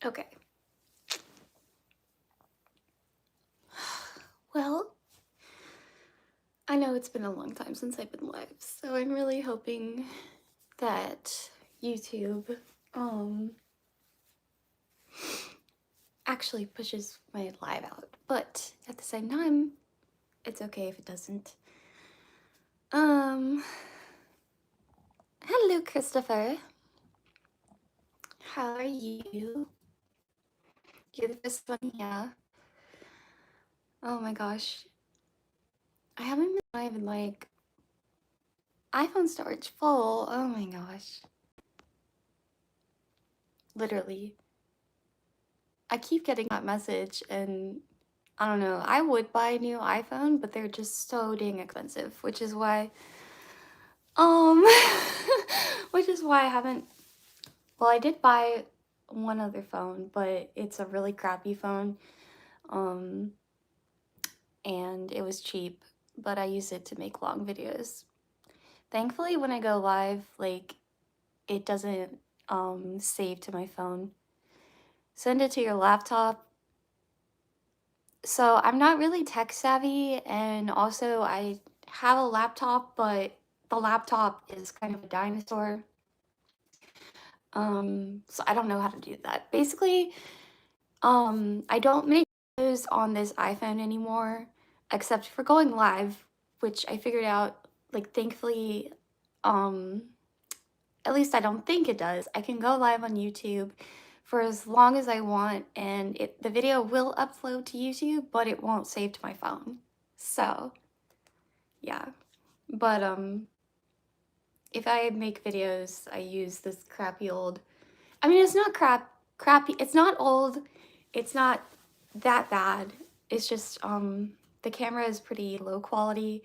Okay. Well, I know it's been a long time since I've been live, so I'm really hoping that YouTube actually pushes my live out. But at the same time, it's okay if it doesn't. Um Hello Christopher. How are you? You're the first one here. Oh my gosh. I haven't been live in like iPhone storage full. Oh my gosh. Literally. I keep getting that message and I don't know. I would buy a new iPhone, but they're just so dang expensive, which is why um which is why I haven't. Well, I did buy one other phone, but it's a really crappy phone. Um and it was cheap, but I use it to make long videos. Thankfully, when I go live, like it doesn't save to my phone. Send it to your laptop. So I'm not really tech savvy, and also I have a laptop, but the laptop is kind of a dinosaur. So I don't know how to do that. Basically, I don't make videos on this iPhone anymore, except for going live, which I figured out, like, thankfully, um, at least I don't think it does. I can go live on YouTube for as long as I want, and the video will upload to YouTube, but it won't save to my phone. So, yeah. But if I make videos, I use this crappy old. I mean, it's not crappy. It's not old. It's not that bad. It's just the camera is pretty low quality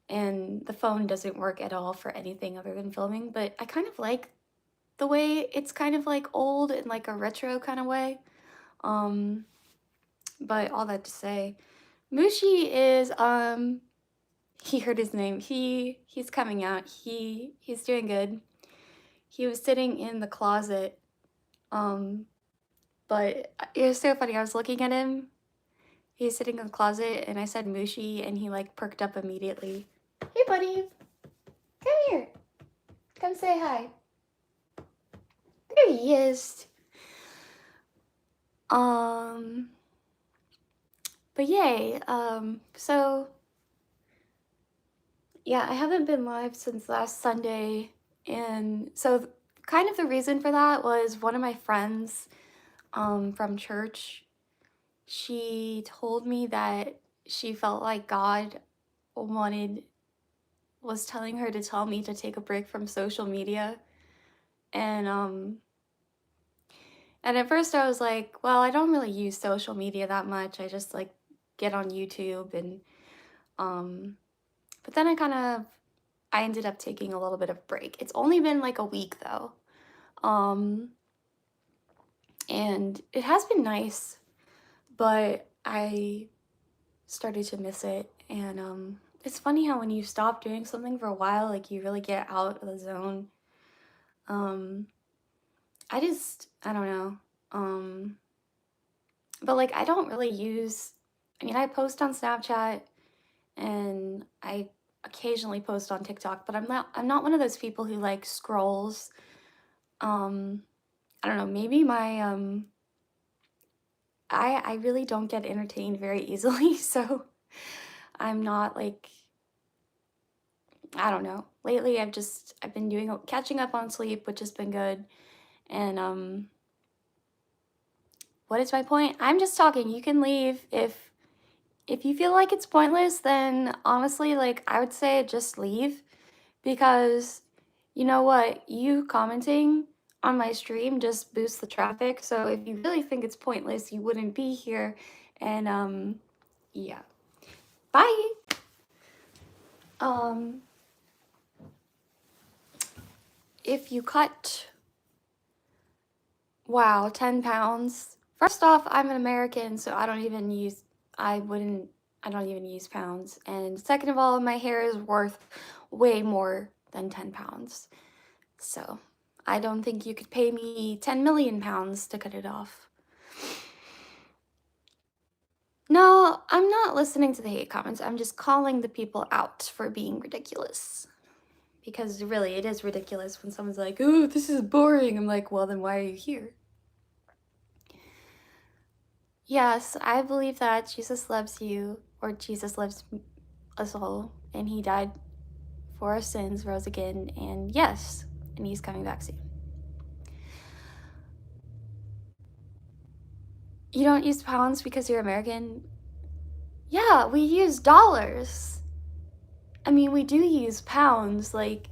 and the phone doesn't work at all for anything other than filming, but I kind of like the way it's kind of like old in like a retro kind of way. Um, but all that to say, Mushi is he heard his name. He's coming out. He's doing good. He was sitting in the closet. Um, but it was so funny. I was looking at him. He's sitting in the closet, and I said Mushi, and he like perked up immediately. Hey, buddy, come here. Come say hi. There he is. Um, but yay. So yeah, I haven't been live since last Sunday, and so kind of the reason for that was one of my friends from church. She told me that she felt like God wanted was telling her to tell me to take a break from social media. And and at first I was like, well, I don't really use social media that much. I just like get on YouTube and um but then I ended up taking a little bit of break. It's only been like a week though. Um and it has been nice, but I started to miss it. And it's funny how when you stop doing something for a while, like you really get out of the zone. Um I don't know. Um but like I don't really use I mean I post on Snapchat and I occasionally post on TikTok, but I'm not one of those people who like scrolls. Um I don't know, maybe my I really don't get entertained very easily, so I'm not like I don't know. Lately I've been doing catching up on sleep, which has been good. And what is my point? I'm just talking. You can leave if you feel like it's pointless, then honestly, like I would say just leave because you know what? You commenting on my stream just boosts the traffic. So if you really think it's pointless, you wouldn't be here. And yeah. Bye. Um if you cut wow, 10 pounds. First off, I'm an American, so I wouldn't, I don't even use pounds. And second of all, my hair is worth way more than 10 pounds. So I don't think you could pay me 10 million pounds to cut it off. No, I'm not listening to the hate comments. I'm just calling the people out for being ridiculous. Because really, it is ridiculous when someone's like, oh, this is boring. I'm like, well, then why are you here? Yes, I believe that Jesus loves you, or Jesus loves us all, and he died for our sins, rose again, and yes, and he's coming back soon. You don't use pounds because you're American? Yeah, we use dollars. I mean, we do use pounds. Like,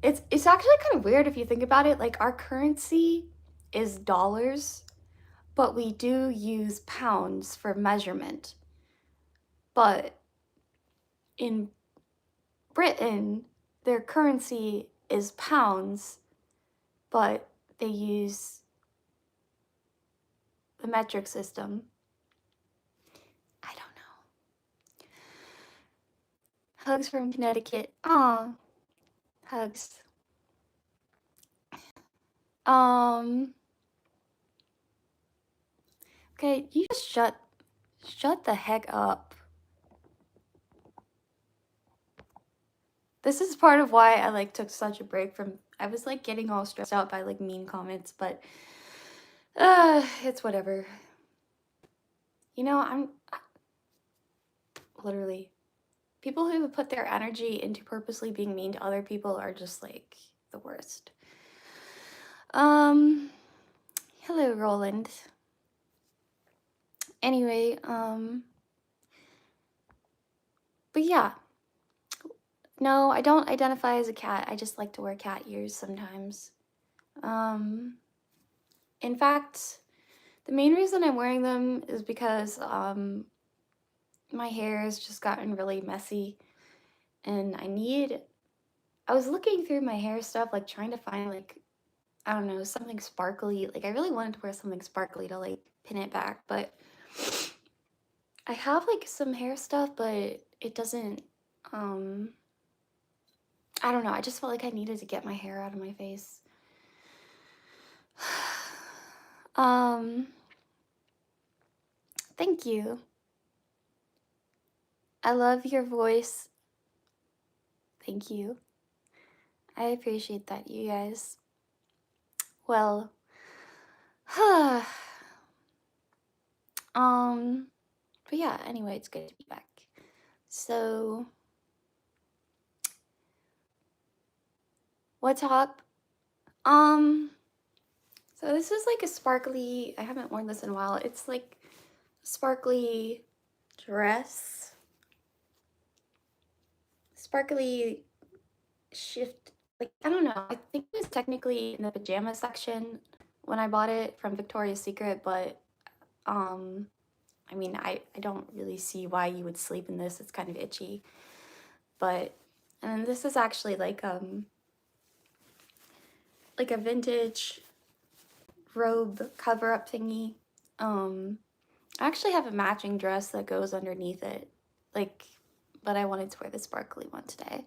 it's actually kind of weird if you think about it. Like, our currency is dollars, but we do use pounds for measurement. But in Britain, their currency is pounds, but they use the metric system. I don't know. Hugs from Connecticut. Aw, hugs. Um, okay, you just shut the heck up. This is part of why I like took such a break from, I was like getting all stressed out by like mean comments, but it's whatever. You know, I'm literally, people who put their energy into purposely being mean to other people are just like the worst. Hello, Roland. Anyway, but yeah. No, I don't identify as a cat. I just like to wear cat ears sometimes. In fact, the main reason I'm wearing them is because, my hair has just gotten really messy and I was looking through my hair stuff, like trying to find like, I don't know, something sparkly. Like I really wanted to wear something sparkly to like pin it back, but I have like some hair stuff, but it doesn't, I don't know. I just felt like I needed to get my hair out of my face. Thank you. I love your voice. Thank you. I appreciate that, you guys. Well, but yeah, anyway, it's good to be back. So, what's up? So this is like a sparkly, I haven't worn this in a while. It's like a sparkly dress. Sparkly shift, like, I don't know. I think it was technically in the pajama section when I bought it from Victoria's Secret, but, I mean, I don't really see why you would sleep in this. It's kind of itchy. But, and this is actually like a vintage robe cover-up thingy. I actually have a matching dress that goes underneath it, like, but I wanted to wear the sparkly one today.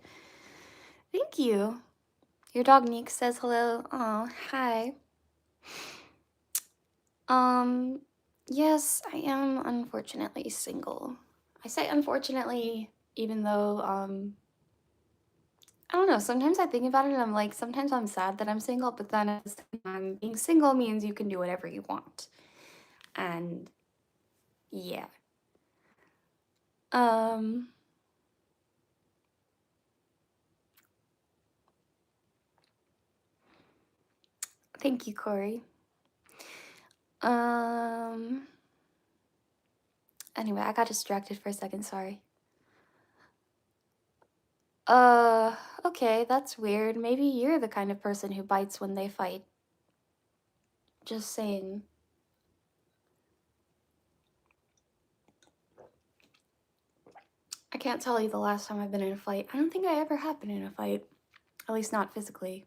Thank you. Your dog Neek says hello. Oh, hi. Yes, I am unfortunately single. I say unfortunately, even though, I don't know, sometimes I think about it and I'm like, sometimes I'm sad that I'm single, but then at the same time, being single means you can do whatever you want. And yeah. Thank you, Corey. Anyway, I got distracted for a second, sorry. Okay, that's weird. Maybe you're the kind of person who bites when they fight. Just saying. I can't tell you the last time I've been in a fight. I don't think I ever have been in a fight. At least not physically.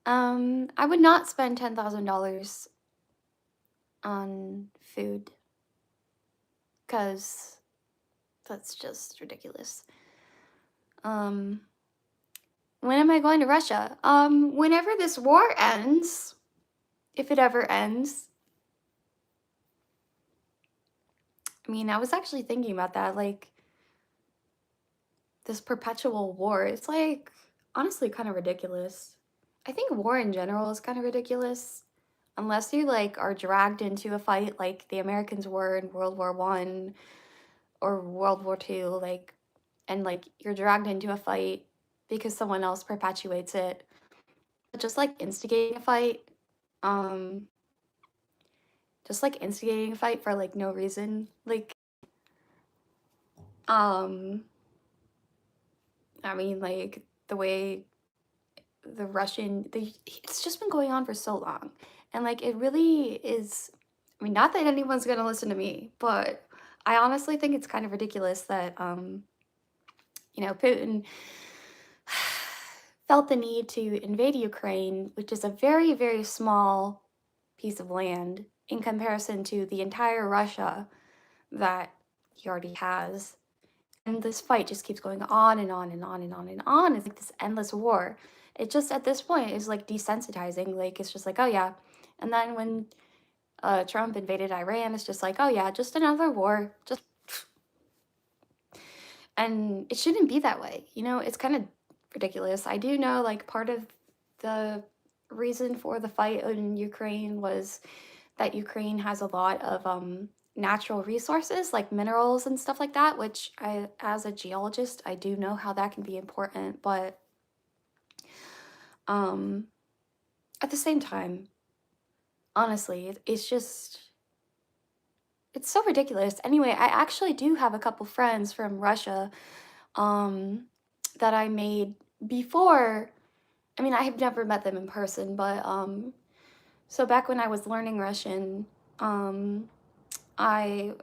I would not spend $10,000 on food. Because that's just ridiculous. When am I going to Russia? Whenever this war ends, if it ever ends. I mean, I was actually thinking about that, like this perpetual war. It's like honestly kind of ridiculous. I think war in general is kind of ridiculous unless you like are dragged into a fight like the Americans were in World War I or World War II, like, and like you're dragged into a fight because someone else perpetuates it. But just like instigating a fight, um, just like instigating a fight for like no reason, like, um, I mean, like the way it's just been going on for so long, and like it really is. I mean, not that anyone's gonna listen to me, but I honestly think it's kind of ridiculous that Putin felt the need to invade Ukraine, which is a very, very small piece of land in comparison to the entire Russia that he already has. And this fight just keeps going on and on and on and on and on. It's like this endless war. It just at this point is like desensitizing. Like it's just like, oh yeah. And then when Trump invaded Iran, it's just like, oh yeah, just another war. Just and it shouldn't be that way. It's kind of ridiculous. I do know like part of the reason for the fight in Ukraine was that Ukraine has a lot of natural resources like minerals and stuff like that, which I, as a geologist, I do know how that can be important. But um, at the same time, honestly, it's so ridiculous. Anyway, I actually do have a couple friends from Russia um, that I made before. I mean, I have never met them in person, but so back when I was learning Russian, um, I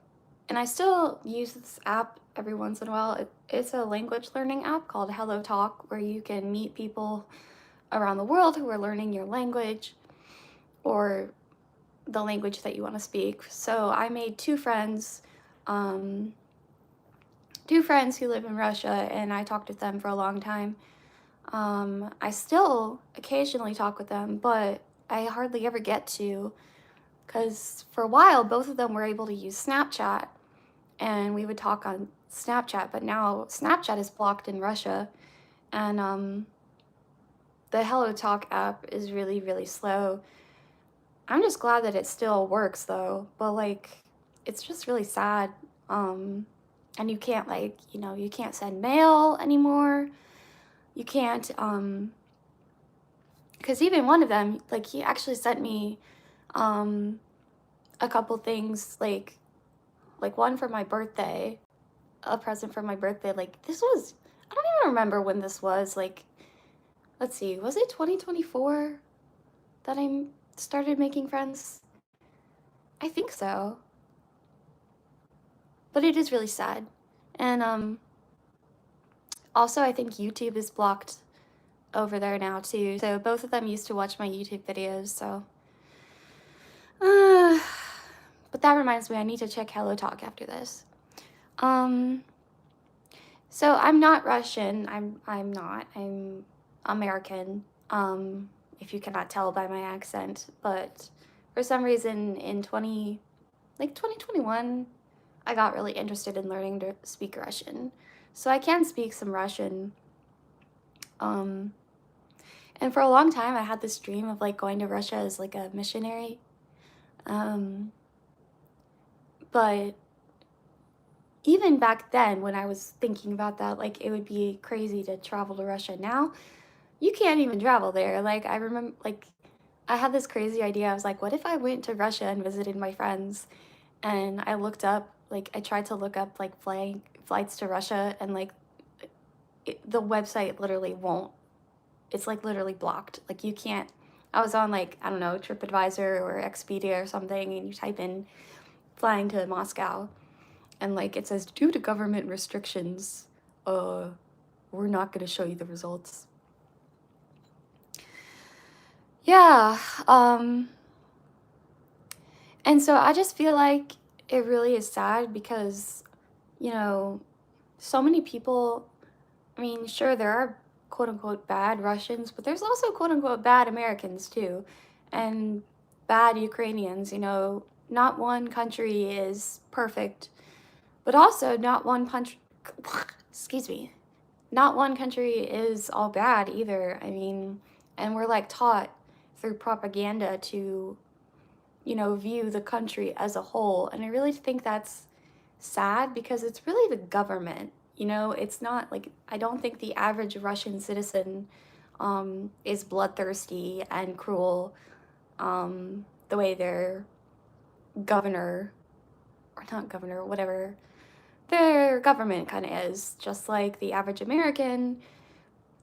and I still use this app every once in a while. It's a language learning app called Hello Talk, where you can meet people around the world who are learning your language or the language that you want to speak. So I made um, two friends who live in Russia, and I talked with them for a long time. I still occasionally talk with them, but I hardly ever get to, because for a while, both of them were able to use Snapchat, and we would talk on Snapchat, but now Snapchat is blocked in Russia, and the Hello Talk app is really, really slow. I'm just glad that it still works though, but like, it's just really sad. And you can't you can't send mail anymore. You can't, because even one of them, like, he actually sent me um, a couple things, like one for my birthday, a present for my birthday. Like, I don't even remember when this was. Like, let's see, was it 2024 that I started making friends? I think so. But it is really sad. And also, I think YouTube is blocked over there now, too. So both of them used to watch my YouTube videos, so. Uh, but that reminds me, I need to check Hello Talk after this. Um, so I'm not Russian. I'm not. I'm American. If you cannot tell by my accent, but for some reason in 2021, I got really interested in learning to speak Russian. So I can speak some Russian. Um, and for a long time, I had this dream of like going to Russia as like a missionary. Um, but even back then, when I was thinking about that, like it would be crazy to travel to Russia. Now, you can't even travel there. Like I remember, like I had this crazy idea. I was like, what if I went to Russia and visited my friends? And I looked up, like I tried to look up like flights to Russia, and like the website literally won't. It's like literally blocked. Like you can't. I was on like, I don't know, TripAdvisor or Expedia or something, and you type in flying to Moscow, and like it says due to government restrictions, we're not going to show you the results. Yeah. And so I just feel like it really is sad because, you know, so many people, I mean, sure, there are quote unquote bad Russians, but there's also quote unquote bad Americans too, and bad Ukrainians. Not one country is perfect, but also not one punch. Excuse me. Not one country is all bad either. I mean, and we're like taught through propaganda to, view the country as a whole. And I really think that's sad because it's really the government. It's not like, I don't think the average Russian citizen is bloodthirsty and cruel the way their governor, or not governor, whatever, their government kind of is. Just like the average American.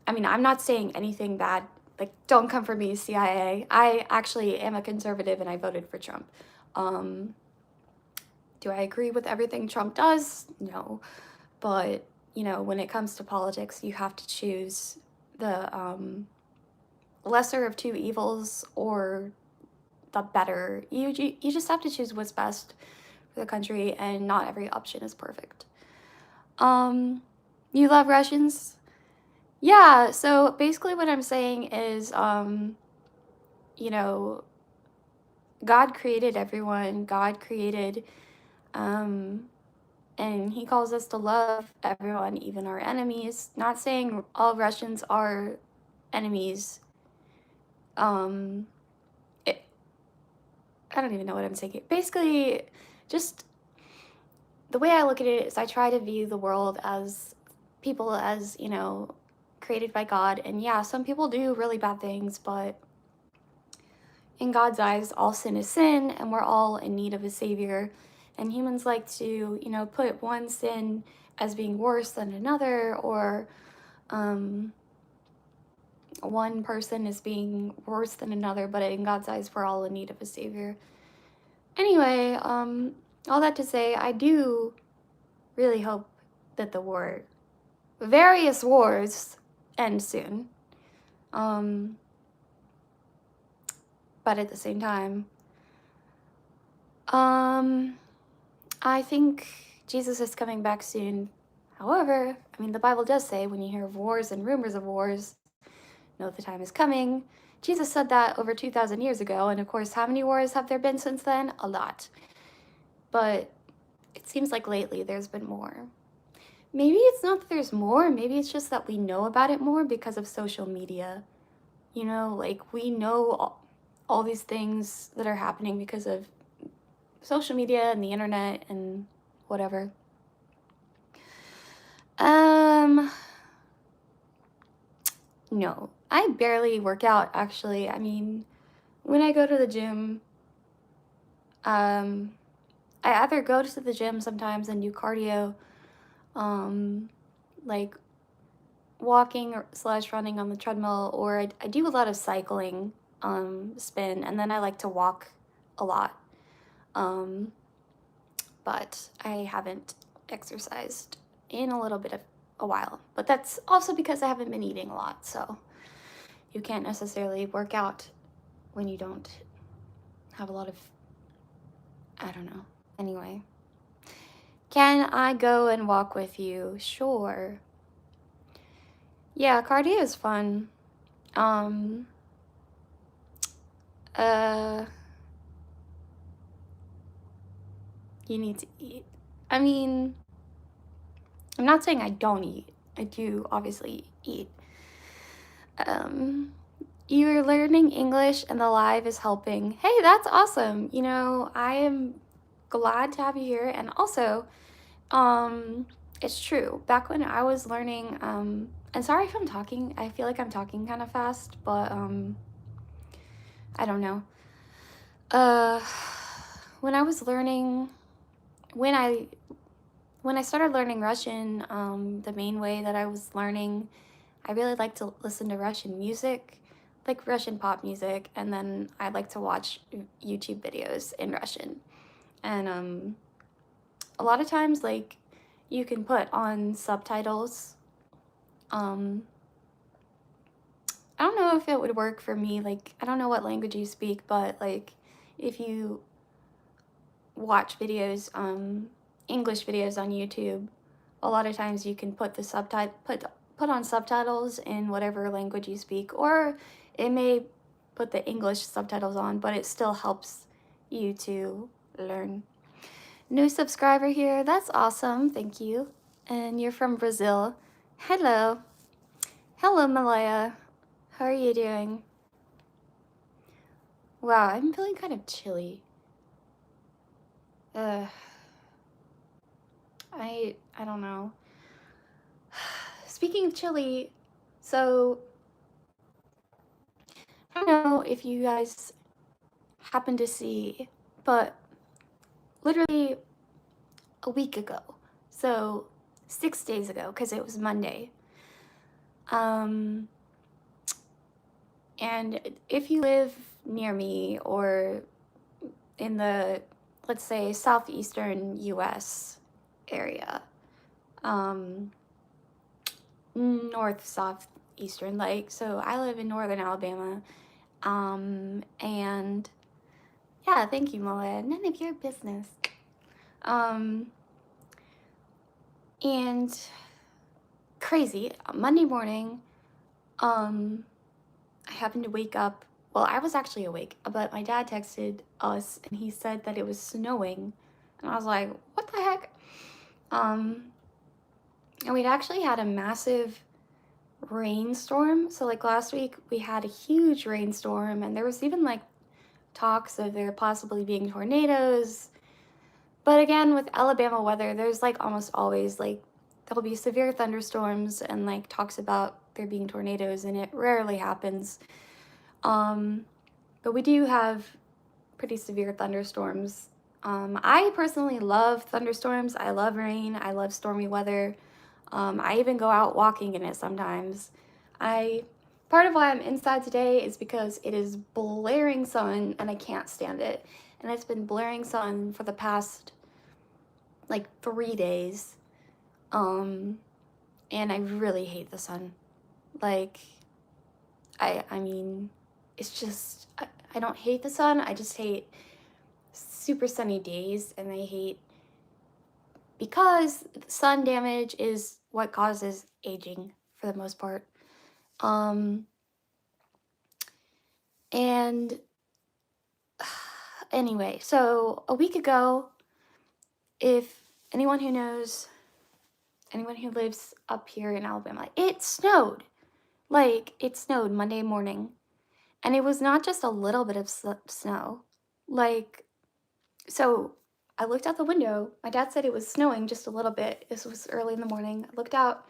I mean, I'm not saying anything bad. Like, don't come for me, CIA. I actually am a conservative and I voted for Trump. Do I agree with everything Trump does? No. But, when it comes to politics, you have to choose the lesser of two evils or the better. You just have to choose what's best for the country, and not every option is perfect. You love Russians? Yeah, so basically what I'm saying is, God created everyone. God created, and he calls us to love everyone, even our enemies. Not saying all Russians are enemies. It, I don't even know what I'm saying. Basically, just the way I look at it is I try to view the world as people as, created by God. And yeah, some people do really bad things, but in God's eyes, all sin is sin, and we're all in need of a savior. And humans like to, put one sin as being worse than another, or one person is being worse than another, but in God's eyes, we're all in need of a savior. Anyway, all that to say, I do really hope that the various wars, end soon. But at the same time, I think Jesus is coming back soon. However, I mean, the Bible does say when you hear of wars and rumors of wars, know the time is coming. Jesus said that over 2,000 years ago, and of course, how many wars have there been since then? A lot. But it seems like lately there's been more. Maybe it's not that there's more, maybe it's just that we know about it more because of social media. Like we know all these things that are happening because of social media and the internet and whatever. No, I barely work out actually. I mean, when I go to the gym, I either go to the gym sometimes and do cardio, like walking or / running on the treadmill, or I do a lot of cycling, spin, and then I like to walk a lot. But I haven't exercised in a little bit of a while. But that's also because I haven't been eating a lot, so you can't necessarily work out when you don't have a lot of, I don't know. Anyway, can I go and walk with you? Sure. Yeah, cardio is fun. You need to eat. I mean, I'm not saying I don't eat. I do obviously eat. You're learning English and the live is helping. Hey, that's awesome. I am glad to have you here. And also, it's true. Back when I was learning, and sorry if I'm talking, I feel like I'm talking kind of fast, but I don't know. When I was learning, when I started learning Russian, the main way that I was learning, I really like to listen to Russian music, like Russian pop music, and then I like to watch YouTube videos in Russian. And a lot of times, like, you can put on subtitles. I don't know if it would work for me. Like, I don't know what language you speak, but like, if you watch videos, English videos on YouTube, a lot of times you can put put on subtitles in whatever language you speak, or it may put the English subtitles on, but it still helps you to learn. New subscriber here. That's awesome. Thank you. And you're from Brazil. Hello. Hello, Malaya. How are you doing? Wow, I'm feeling kind of chilly. I don't know. Speaking of chilly, so I don't know if you guys happen to see, but literally a week ago, so 6 days ago, because it was Monday, and if you live near me or in the, let's say, southeastern US area, north, southeastern, like, so I live in northern Alabama, and yeah, thank you, Malaya, none of your business. And crazy, Monday morning, I happened to wake up. Well, I was actually awake, but my dad texted us and he said that it was snowing. And I was like, what the heck? And we'd actually had a massive rainstorm. So like last week we had a huge rainstorm and there was even like talks of there possibly being tornadoes. But again, with Alabama weather, there's like almost always like there'll be severe thunderstorms and like talks about there being tornadoes, and it rarely happens. But we do have pretty severe thunderstorms. I personally love thunderstorms. I love rain. I love stormy weather. I even go out walking in it sometimes. Part of why I'm inside today is because it is blaring sun and I can't stand it. And it's been blaring sun for the past like 3 days. And I really hate the sun. Like, I mean, it's just, I don't hate the sun, I just hate super sunny days, and I hate, because sun damage is what causes aging for the most part. And anyway, so a week ago, if anyone who knows, anyone who lives up here in Alabama, it snowed. Like, it snowed Monday morning. And it was not just a little bit of snow. Like, so I looked out the window. My dad said it was snowing just a little bit. This was early in the morning. I looked out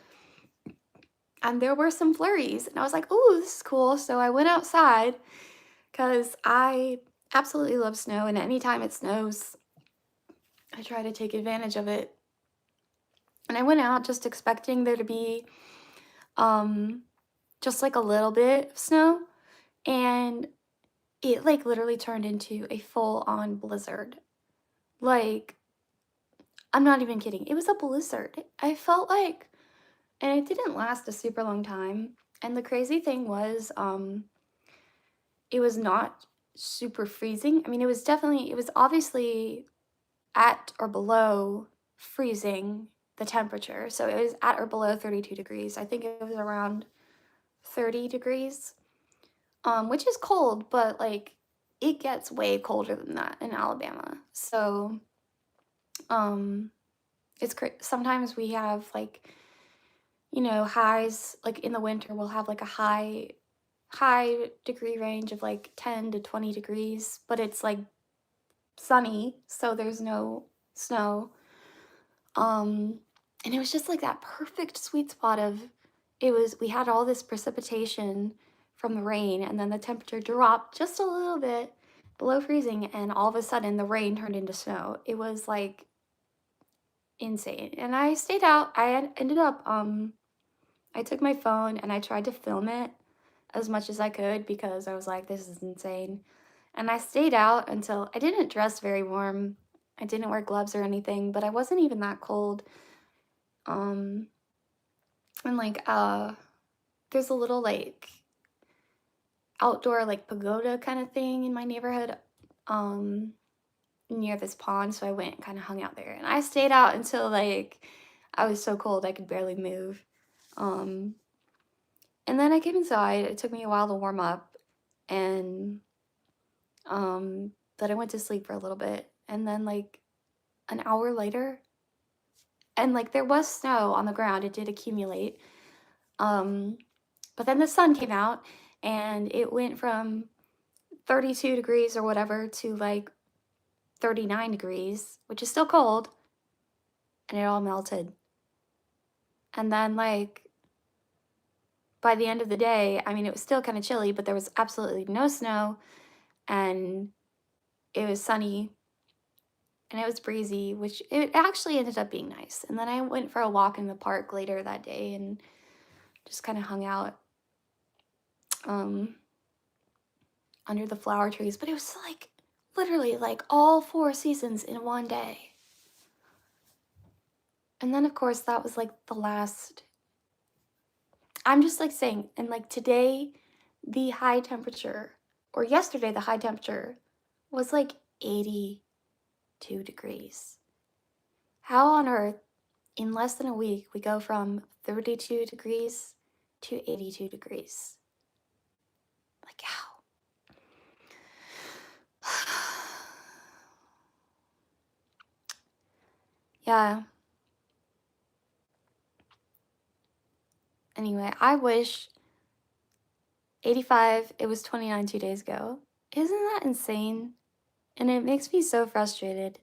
and there were some flurries. And I was like, ooh, this is cool. So I went outside because I absolutely love snow. And anytime it snows, I try to take advantage of it. And I went out just expecting there to be just like a little bit of snow. And it like literally turned into a full-on blizzard. Like, I'm not even kidding. It was a blizzard. I felt like, and it didn't last a super long time. And the crazy thing was, it was not super freezing. I mean, it was obviously at or below freezing the temperature. So it was at or below 32 degrees. I think it was around 30 degrees, which is cold, but like it gets way colder than that in Alabama. So, it's great. Sometimes we have like, highs, like in the winter, we'll have like a high degree range of like 10 to 20 degrees, but it's like sunny, so there's no snow. And it was just like that perfect sweet spot of, we had all this precipitation from the rain, and then the temperature dropped just a little bit below freezing, and all of a sudden the rain turned into snow. It was like insane. And I stayed out. Ended up, I took my phone and I tried to film it as much as I could because I was like, this is insane. And I stayed out until, I didn't dress very warm. I didn't wear gloves or anything, but I wasn't even that cold. And like, there's a little like outdoor like pagoda kind of thing in my neighborhood, near this pond. So I went and kind of hung out there, and I stayed out until like, I was so cold I could barely move. Um, and then I came inside. It took me a while to warm up, and then I went to sleep for a little bit, and then like an hour later, and like there was snow on the ground. It did accumulate. Um, but then the sun came out, and it went from 32 degrees or whatever to like 39 degrees, which is still cold, and it all melted. And then, like, by the end of the day, I mean, it was still kind of chilly, but there was absolutely no snow, and it was sunny, and it was breezy, which it actually ended up being nice. And then I went for a walk in the park later that day and just kind of hung out um, under the flower trees. But it was like literally like all 4 seasons in one day. And then, of course, that was like the last. I'm just like saying, and like today, the high temperature, or yesterday, the high temperature was like 82 degrees. How on earth, in less than a week, we go from 32 degrees to 82 degrees? Like, how? Yeah. Anyway, I wish 85, it was 29 2 days ago. Isn't that insane? And it makes me so frustrated.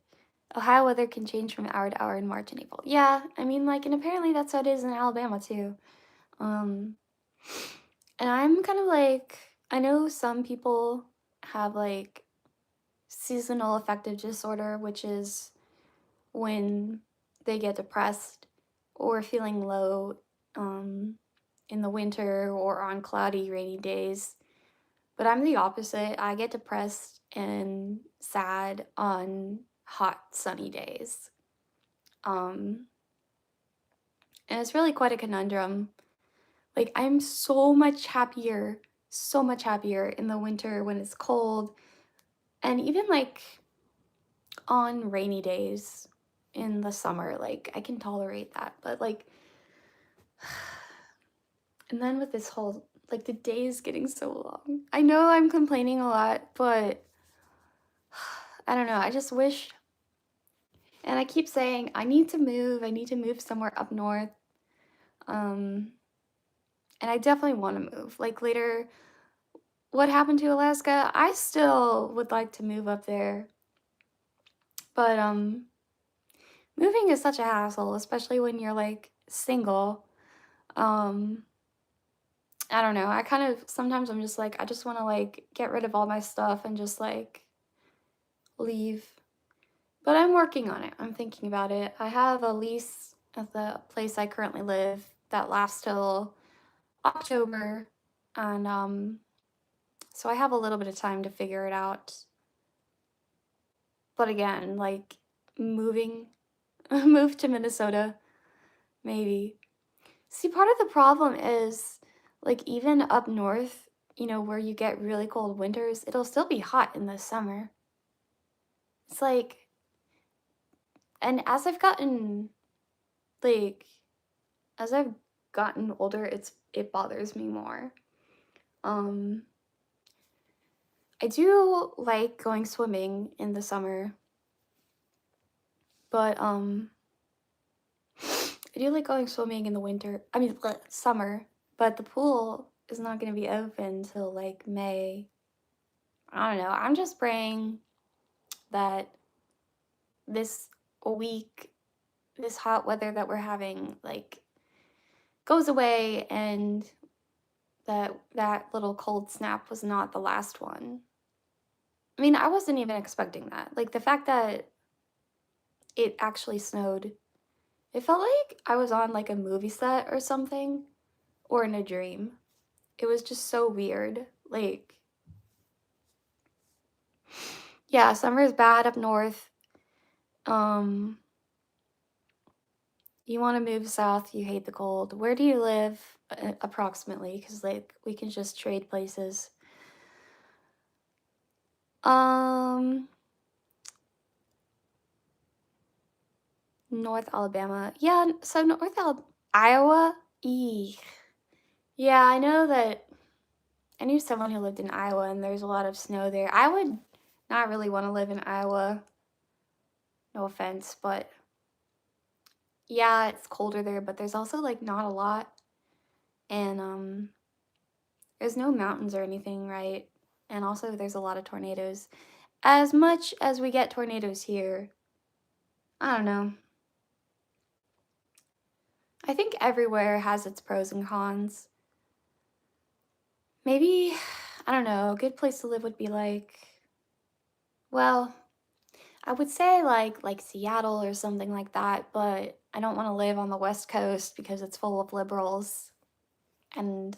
Ohio weather can change from hour to hour in March and April. Yeah, I mean, like, and apparently that's how it is in Alabama too. Um, and I'm kind of like, I know some people have like seasonal affective disorder, which is when they get depressed or feeling low um, in the winter or on cloudy, rainy days. But I'm the opposite. I get depressed and sad on hot, sunny days. Um, and it's really quite a conundrum. Like, I'm so much happier in the winter when it's cold, and even like on rainy days in the summer, like, I can tolerate that. But like, and then with this whole, like, the days getting so long. I know I'm complaining a lot, but I don't know. I just wish, and I keep saying, I need to move somewhere up north. Um, and I definitely want to move. Like, later, what happened to Alaska? I still would like to move up there. But moving is such a hassle, especially when you're like single. Um, I don't know. I kind of sometimes I'm just like I just want to like get rid of all my stuff and just like leave. But I'm working on it. I'm thinking about it. I have a lease at the place I currently live that lasts till October, and so I have a little bit of time to figure it out. But again, like moving move to Minnesota, maybe. See, part of the problem is like even up north, where you get really cold winters, it'll still be hot in the summer. It's like, and like as I've gotten older, it bothers me more. Um, I do like going swimming in the summer, but I do like going swimming in the winter. I mean, summer, but the pool is not going to be open till like May. I don't know. I'm just praying that this week, this hot weather that we're having, like goes away, and that little cold snap was not the last one. I mean, I wasn't even expecting that. Like the fact that it actually snowed, it felt like I was on like a movie set or something, or in a dream. It was just so weird. Like, yeah, summer is bad up north. Um, you want to move south, you hate the cold. Where do you live approximately? Because, like, we can just trade places. Um, North Alabama. Yeah, so Iowa. Eek. Yeah, I know that I knew someone who lived in Iowa and there's a lot of snow there. I would not really want to live in Iowa, no offense, but yeah, it's colder there, but there's also like not a lot. And there's no mountains or anything, right? And also there's a lot of tornadoes. As much as we get tornadoes here, I don't know. I think everywhere has its pros and cons. Maybe, I don't know, a good place to live would be like, well, I would say like Seattle or something like that, but I don't want to live on the West Coast because it's full of liberals and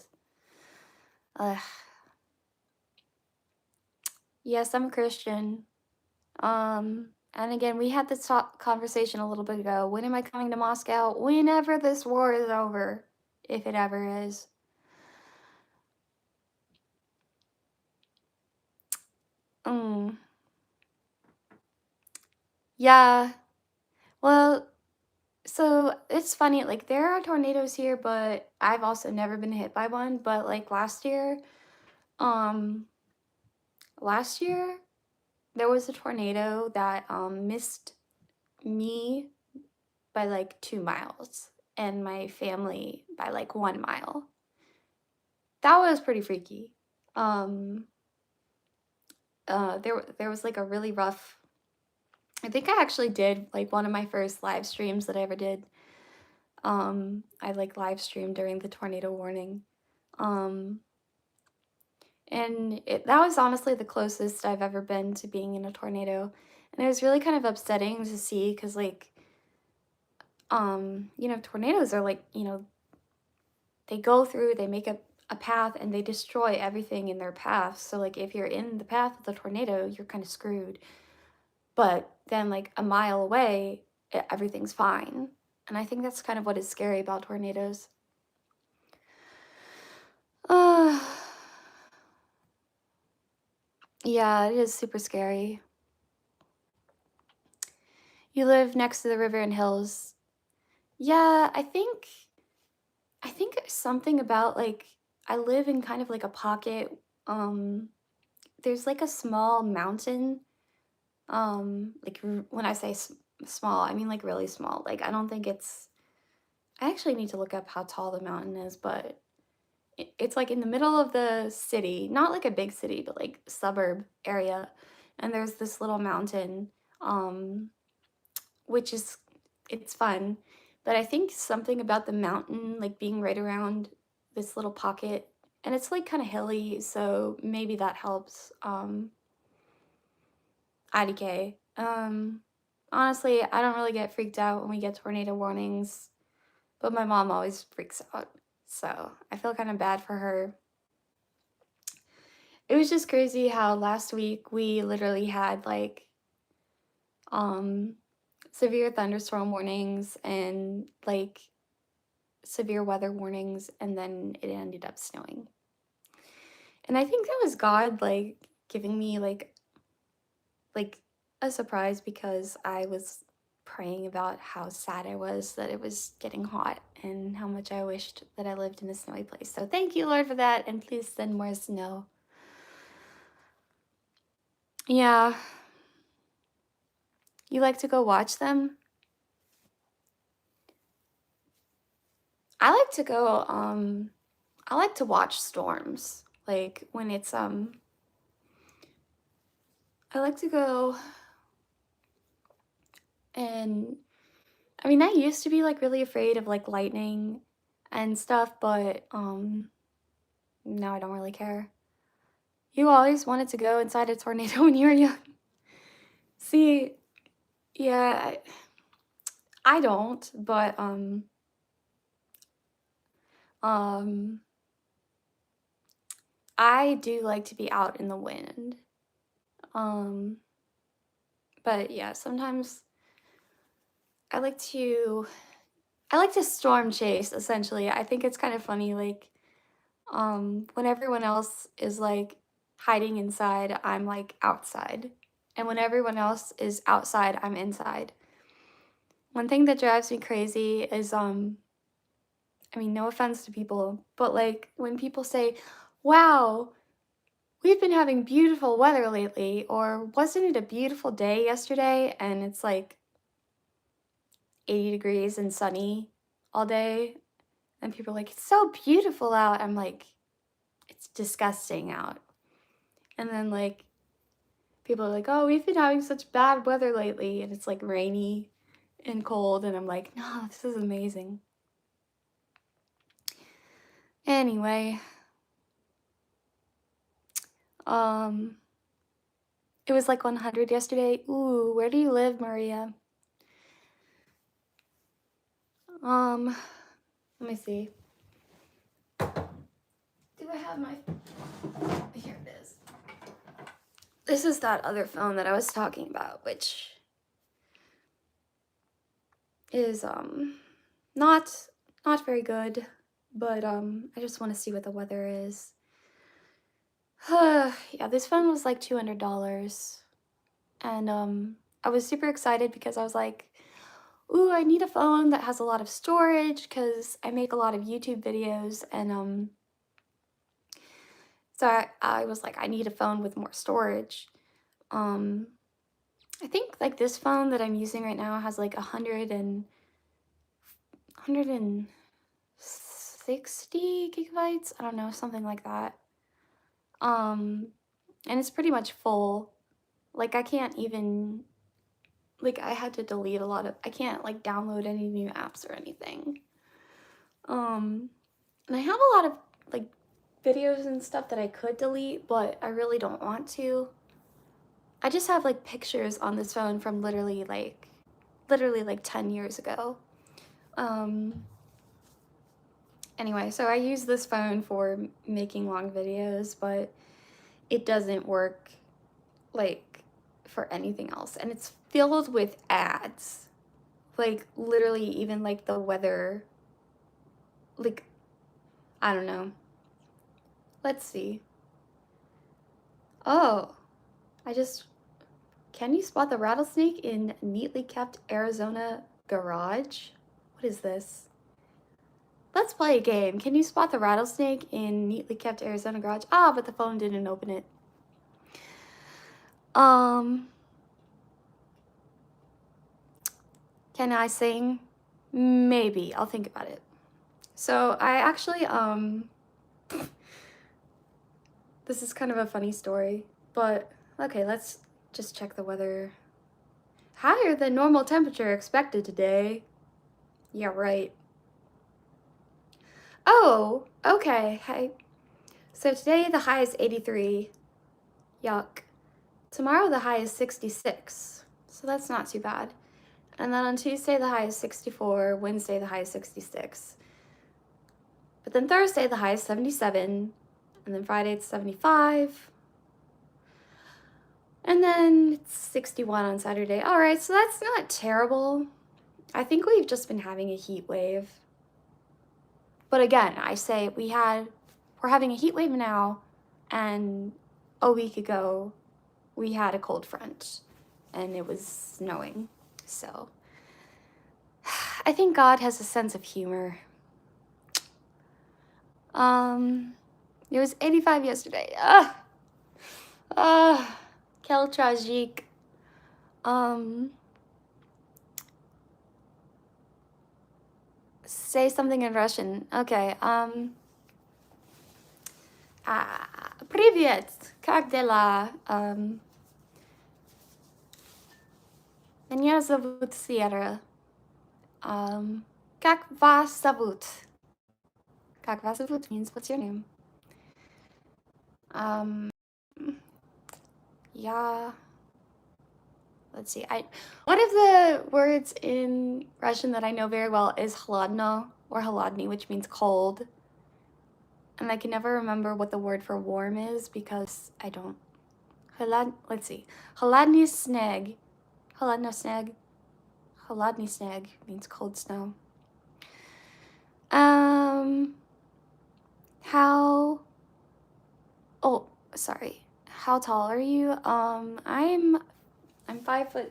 uh, yes, I'm a Christian. And again, we had this conversation a little bit ago. When am I coming to Moscow? Whenever this war is over, if it ever is. Mm, yeah. Well, so it's funny, like there are tornadoes here, but I've also never been hit by one. But like um, last year there was a tornado that missed me by like 2 miles and my family by like 1 mile. That was pretty freaky. Um, there was like a really rough. I think I actually did like one of my first live streams that I ever did. I like live streamed during the tornado warning. Um, and that was honestly the closest I've ever been to being in a tornado. And it was really kind of upsetting to see because like tornadoes are like, they go through, they make a path and they destroy everything in their path. So like if you're in the path of the tornado, you're kind of screwed. But then like a mile away, everything's fine. And I think that's kind of what is scary about tornadoes. Uh, yeah, it is super scary. You live next to the river and hills. Yeah, I think something about like I live in kind of like a pocket. Um there's like a small mountain. Like when I say small, I mean like really small. Like I don't think it's I actually need to look up how tall the mountain is, but it's like in the middle of the city, not like a big city, but like suburb area. And there's this little mountain, um, which is it's fun. But I think something about the mountain, like being right around this little pocket, and it's like kind of hilly, so maybe that helps. IDK. Honestly, I don't really get freaked out when we get tornado warnings, but my mom always freaks out. So I feel kind of bad for her. It was just crazy how last week we literally had like um severe thunderstorm warnings and like severe weather warnings and then it ended up snowing. And I think that was God like giving me like a surprise because I was praying about how sad I was that it was getting hot and how much I wished that I lived in a snowy place. So thank you, Lord, for that, and please send more snow. Yeah. You like to go watch them? I like to go, I like to watch storms. Like when it's I like to go and I mean I used to be like really afraid of like lightning and stuff, but now I don't really care. You always wanted to go inside a tornado when you were young. See, yeah, I don't, but um I do like to be out in the wind. Um but yeah, sometimes I like to I like to storm chase essentially. I think it's kind of funny like when everyone else is like hiding inside, I'm like outside. And when everyone else is outside, I'm inside. One thing that drives me crazy is I mean, no offense to people, but like when people say, wow, we've been having beautiful weather lately, or wasn't it a beautiful day yesterday? And it's like 80 degrees and sunny all day. And people are like, it's so beautiful out. I'm like, it's disgusting out. And then like people are like, oh, we've been having such bad weather lately. And it's like rainy and cold. And I'm like, no, this is amazing. Anyway, it was like 100 yesterday. Ooh, where do you live, Maria? Let me see. Do I have my... Here it is. This is that other phone that I was talking about, which is, not very good, but, I just want to see what the weather is. Yeah, this phone was like $200, and, I was super excited because I was like, ooh, I need a phone that has a lot of storage because I make a lot of YouTube videos, and, so I was like, I need a phone with more storage. Um, I think like this phone that I'm using right now has like 160 gigabytes. I don't know, something like that. And it's pretty much full. Like I can't even, like I had to delete a lot of, I can't like download any new apps or anything. And I have a lot of like videos and stuff that I could delete, but I really don't want to. I just have like pictures on this phone from literally like 10 years ago. Anyway, so I use this phone for making long videos, but it doesn't work like for anything else. And it's filled with ads. Like literally even like the weather, like, I don't know. Let's see. Oh, can you spot the rattlesnake in neatly kept Arizona garage? What is this? Let's play a game. Can you spot the rattlesnake in neatly kept Arizona garage? Ah, but the phone didn't open it. Can I sing? Maybe. I'll think about it. So I actually, this is kind of a funny story, but okay, let's just check the weather. Higher than normal temperature expected today. Yeah, right. Oh, okay. Hey. So today the high is 83. Yuck. Tomorrow the high is 66. So that's not too bad. And then on Tuesday the high is 64. Wednesday the high is 66. But then Thursday the high is 77. And then Friday it's 75. And then it's 61 on Saturday. All right, so that's not terrible. I think we've just been having a heat wave. But again, I say we're having a heat wave now, and a week ago we had a cold front and it was snowing. So I think God has a sense of humor. It was 85 yesterday. Quel tragique. Say something in Russian. Okay. Привет. Как дела? Меня зовут Сьерра. Как вас зовут? Как вас зовут means what's your name? Yeah. Let's see. One of the words in Russian that I know very well is холодно or холодный, which means cold. And I can never remember what the word for warm is because I don't. Let's see. Холодный снег. Холодный снег. Холодный снег means cold snow. Oh, sorry. How tall are you? I'm 5'6".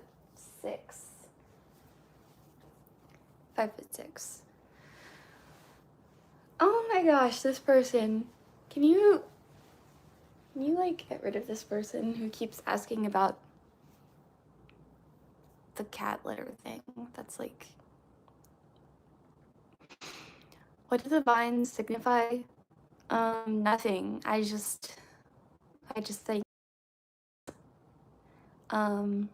5'6". gosh, this person. Can you like get rid of this person who keeps asking about the cat litter thing? That's like, what do the vines signify? Nothing. I just think, um,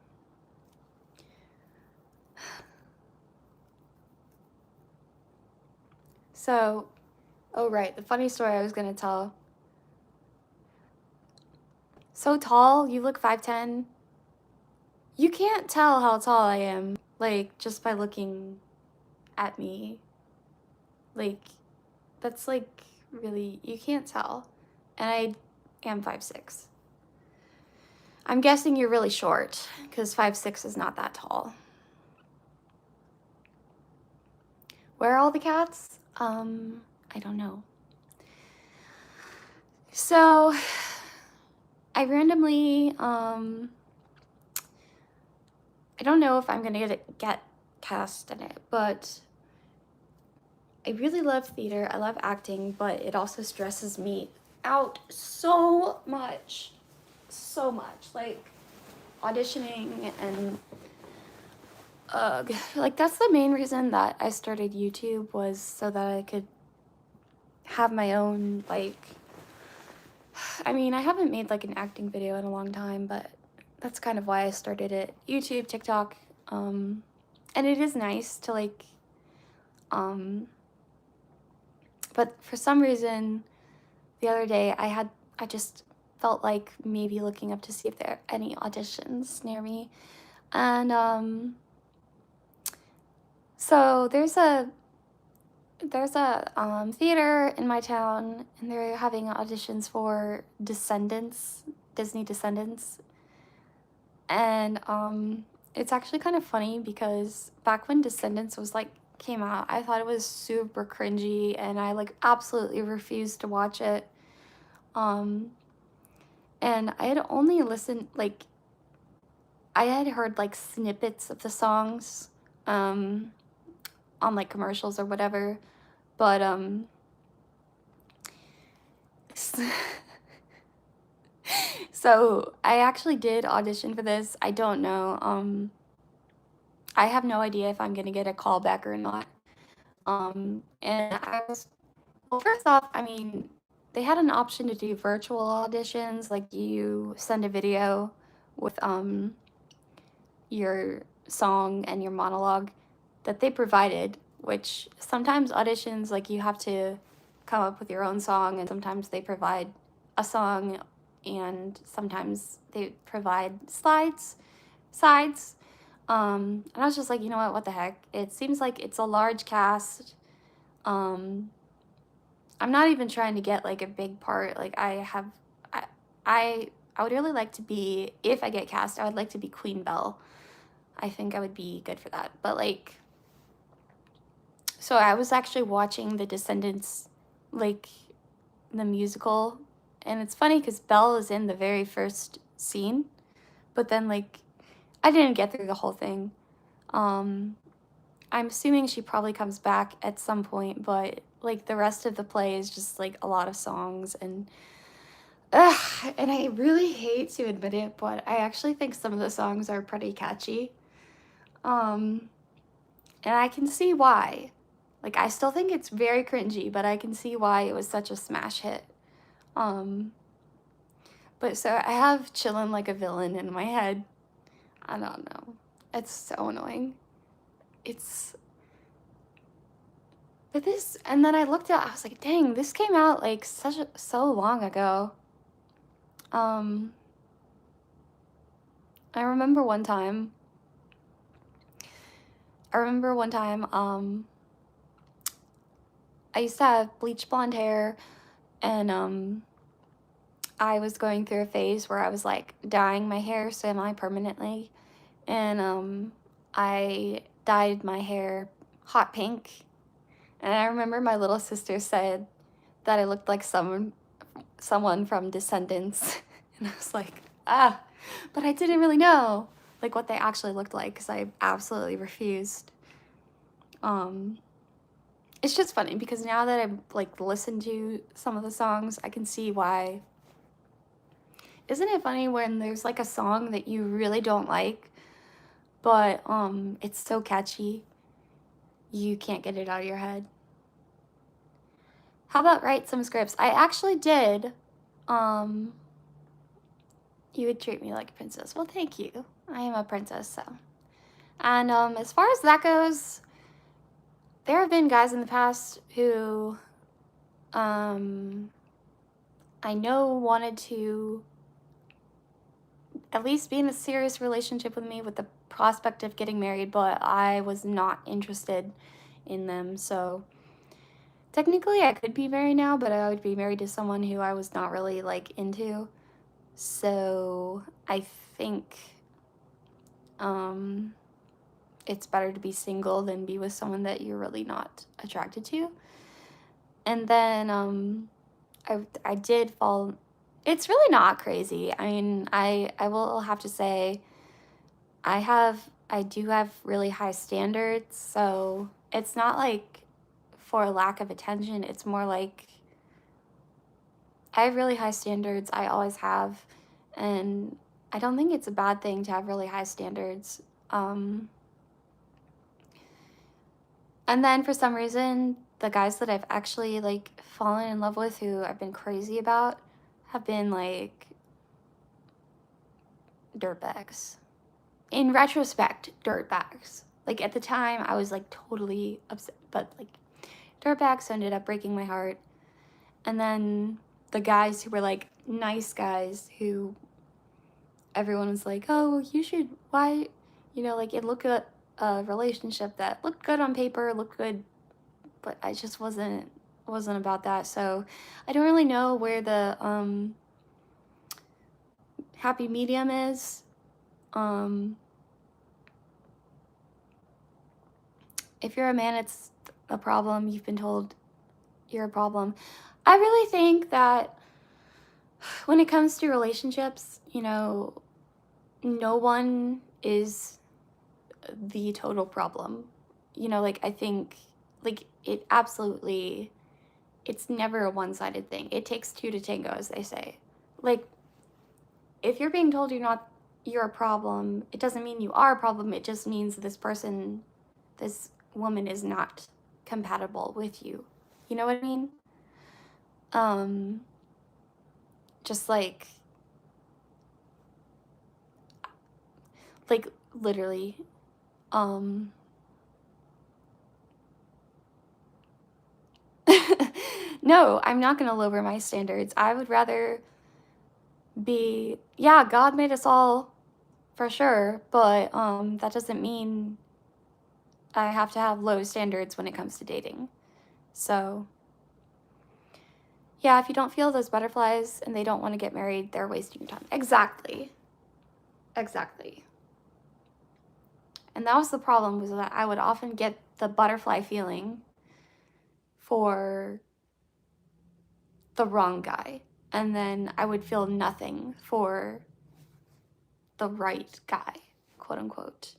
so, oh right, the funny story I was gonna tell. So tall, you look 5'10". You can't tell how tall I am, like, just by looking at me. Like, that's like, really, you can't tell. And I am 5'6". I'm guessing you're really short, because 5'6" is not that tall. Where are all the cats? I don't know. So, I randomly, I don't know if I'm gonna get cast in it, but I really love theater. I love acting, but it also stresses me out so much. So much. Like, auditioning and like, that's the main reason that I started YouTube, was so that I could have my own, like, I mean, I haven't made like an acting video in a long time, but that's kind of why I started it. YouTube, TikTok, and it is nice to like, but for some reason the other day I just felt like maybe looking up to see if there are any auditions near me. And so there's a theater in my town, and they're having auditions for Descendants, Disney Descendants. And it's actually kind of funny, because back when Descendants was like came out, I thought it was super cringy, and I like absolutely refused to watch it. And I had only listened, like, I had heard like snippets of the songs on like commercials or whatever, but so I actually did audition for this. I don't know. I have no idea if I'm gonna get a call back or not. And I was, well, first off, I mean, they had an option to do virtual auditions, like you send a video with your song and your monologue that they provided, which sometimes auditions, like, you have to come up with your own song, and sometimes they provide a song, and sometimes they provide sides. And I was just like, you know what the heck? It seems like it's a large cast. I'm not even trying to get like a big part. Like, I I would really like to be, if I get cast, I would like to be Queen Belle. I think I would be good for that. But like, so I was actually watching The Descendants, like, the musical, and it's funny because Belle is in the very first scene, but then like, I didn't get through the whole thing. I'm assuming she probably comes back at some point, but like, the rest of the play is just like a lot of songs, and and I really hate to admit it, but I actually think some of the songs are pretty catchy. And I can see why. Like, I still think it's very cringy, but I can see why it was such a smash hit. But so I have "Chillin' Like a Villain" in my head. I don't know. It's so annoying. But this, and then I looked at, I was like, dang, this came out like so long ago. I remember one time, I used to have bleach blonde hair, and I was going through a phase where I was like dyeing my hair semi-permanently, and I dyed my hair hot pink, and I remember my little sister said that I looked like someone from Descendants, and I was like, but I didn't really know like what they actually looked like, because I absolutely refused. it's just funny because now that I've like listened to some of the songs, I can see why. Isn't it funny when there's like a song that you really don't like, but it's so catchy, you can't get it out of your head? How about write some scripts? I actually did. Um, you would treat me like a princess. Well, thank you. I am a princess, so. And as far as that goes, there have been guys in the past who I know wanted to at least be in a serious relationship with me with the prospect of getting married, but I was not interested in them. So technically I could be married now, but I would be married to someone who I was not really like into. So I think it's better to be single than be with someone that you're really not attracted to. And then I did fall. It's really not crazy. I mean, I will have to say I do have really high standards, so it's not like for lack of attention. It's more like I have really high standards. I always have, and I don't think it's a bad thing to have really high standards. And then for some reason, the guys that I've actually like fallen in love with, who I've been crazy about, have been like dirtbags. In retrospect, dirtbags. Like at the time, I was like totally upset, but like dirtbags ended up breaking my heart. And then the guys who were like nice guys, who everyone was like, oh, you should, why, like it looked at a relationship that looked good on paper, looked good, but I just wasn't about that. So I don't really know where the happy medium is. If you're a man, it's a problem. You've been told you're a problem. I really think that when it comes to relationships, no one is the total problem. Like I think like it absolutely, it's never a one-sided thing. It takes two to tango, as they say. Like if you're being told you're a problem, it doesn't mean you are a problem. It just means this woman is not compatible with you. You know what I mean? Just like literally, no, I'm not gonna lower my standards. I would rather yeah, God made us all for sure, but that doesn't mean I have to have low standards when it comes to dating. So yeah, if you don't feel those butterflies and they don't want to get married, they're wasting your time. Exactly. And that was the problem, was that I would often get the butterfly feeling for the wrong guy, and then I would feel nothing for the right guy, quote unquote.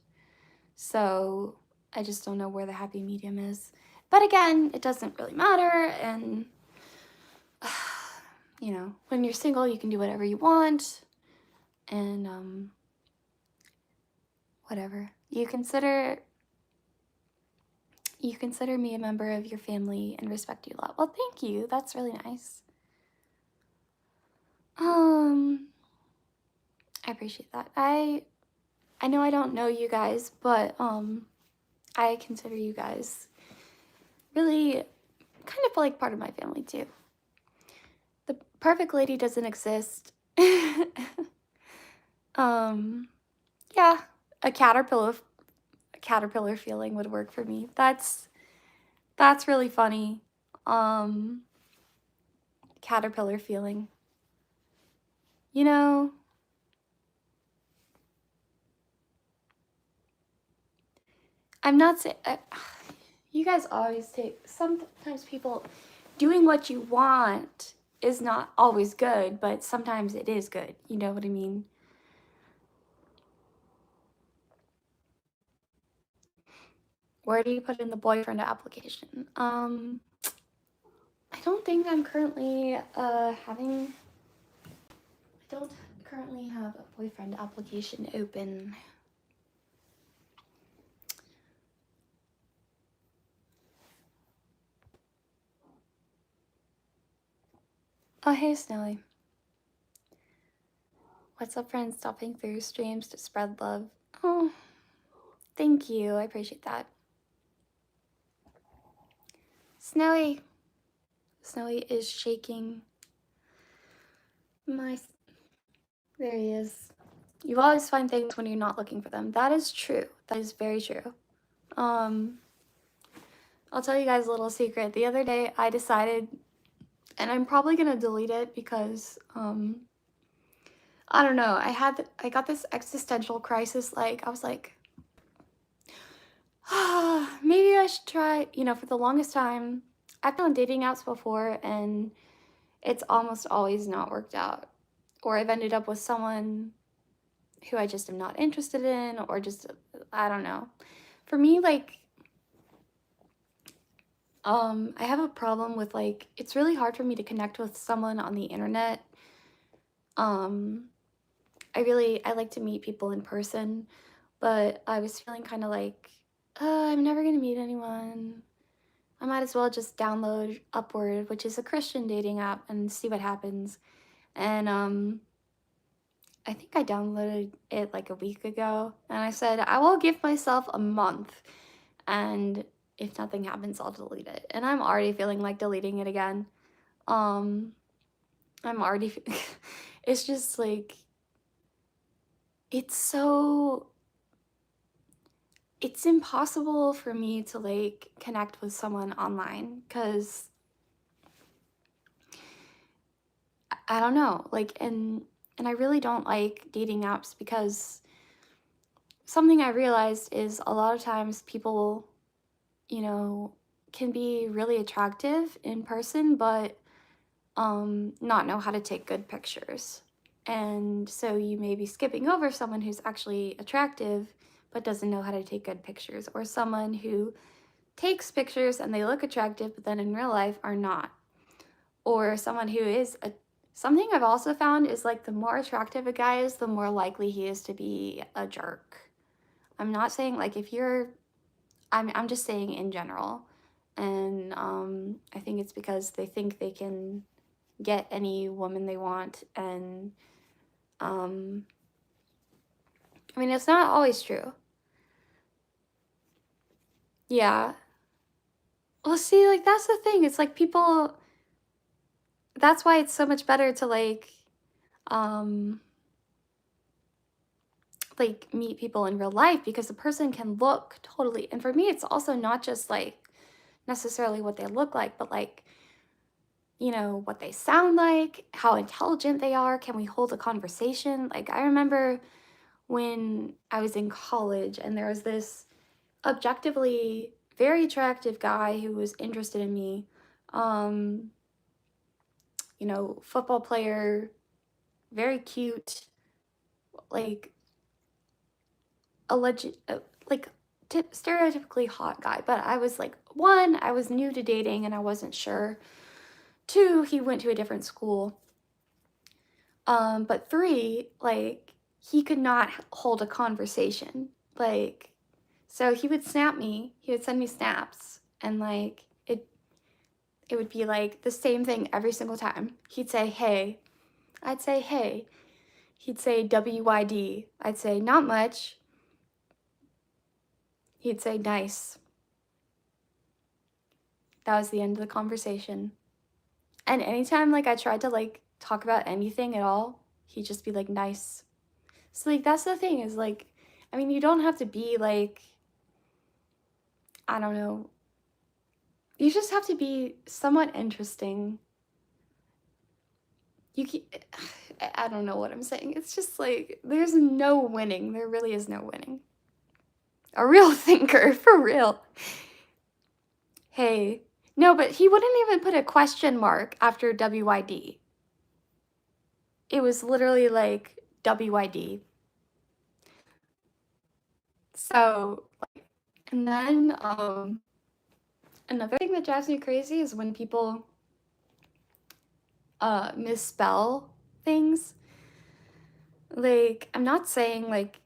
So I just don't know where the happy medium is. But again, it doesn't really matter, and when you're single, you can do whatever you want, and whatever. You consider me a member of your family and respect you a lot. Well, thank you. That's really nice. I appreciate that. I know I don't know you guys, but I consider you guys really kind of like part of my family too. The perfect lady doesn't exist. Yeah, a caterpillar feeling would work for me. That's really funny. Caterpillar feeling. I'm not saying you guys always sometimes people doing what you want is not always good, but sometimes it is good. You know what I mean? Where do you put in the boyfriend application? I don't think I'm currently having. I don't currently have a boyfriend application open. Oh, hey, Snowy. What's up, friends? Stopping through streams to spread love. Oh, thank you. I appreciate that. Snowy. Snowy is shaking my. There he is. You always find things when you're not looking for them. That is true. That is very true. I'll tell you guys a little secret. The other day I decided, and I'm probably gonna delete it because I don't know. I got this existential crisis. Like I was like, maybe I should try. You know, for the longest time, I've been on dating apps before, and it's almost always not worked out, or I've ended up with someone who I just am not interested in, or just I don't know. For me, like, I have a problem with like it's really hard for me to connect with someone on the internet. Um, I like to meet people in person, but I was feeling kind of like, I'm never gonna meet anyone. I might as well just download Upward, which is a Christian dating app, and see what happens. And I think I downloaded it like a week ago, and I said I will give myself a month, and if nothing happens, I'll delete it. And I'm already feeling like deleting it again. Um, I'm already. It's just like it's so it's impossible for me to like connect with someone online because I don't know, like and I really don't like dating apps because something I realized is a lot of times people, you know, can be really attractive in person but not know how to take good pictures. And so you may be skipping over someone who's actually attractive but doesn't know how to take good pictures, or someone who takes pictures and they look attractive but then in real life are not, or someone who is a something I've also found is like the more attractive a guy is, the more likely he is to be a jerk. I'm not saying like if you're I'm just saying in general. And I think it's because they think they can get any woman they want, and um I mean it's not always true. Yeah. Well, see, like that's the thing. It's like people that's why it's so much better to um like meet people in real life, because the person can look totally, and for me it's also not just like necessarily what they look like, but like, you know, what they sound like, how intelligent they are, can we hold a conversation? Like I remember when I was in college and there was this objectively very attractive guy who was interested in me. um you know, football player, very cute, like alleged like stereotypically hot guy. But I was like, one, I was new to dating and I wasn't sure. Two, he went to a different school. But three, like he could not hold a conversation. Like, so he would snap me, he would send me snaps, and like it would be like the same thing every single time. He'd say, hey. I'd say, hey. He'd say, WYD. I'd say, not much. He'd say, nice. That was the end of the conversation. And anytime like I tried to like talk about anything at all, he'd just be like, nice. So like that's the thing is like, I mean, you don't have to be like, I don't know. You just have to be somewhat interesting. You can, I don't know what I'm saying. It's just like there's no winning. There really is no winning. A real thinker, for real. Hey. No, but he wouldn't even put a question mark after WYD. It was literally like WYD. So, And then another thing that drives me crazy is when people misspell things. Like, I'm not saying like,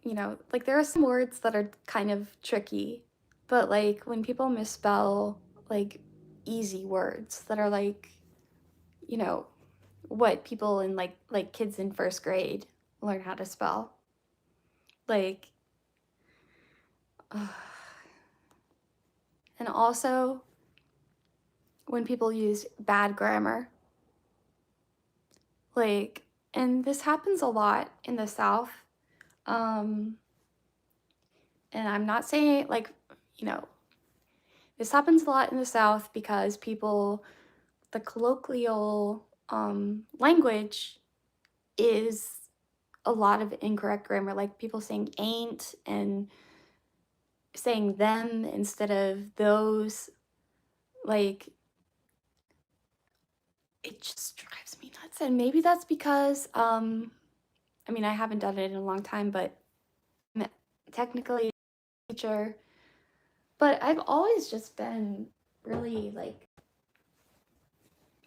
like there are some words that are kind of tricky, but like when people misspell like easy words that are like, you know, what people in like kids in first grade learn how to spell. Like, and also when people use bad grammar. Like, and this happens a lot in the South. Um, and I'm not saying like, you know, this happens a lot in the South because people, the colloquial language is a lot of incorrect grammar, like people saying ain't and saying them instead of those. Like, it just drives me nuts. And maybe that's because, I mean, I haven't done it in a long time, but I'm technically a teacher. But I've always just been really like,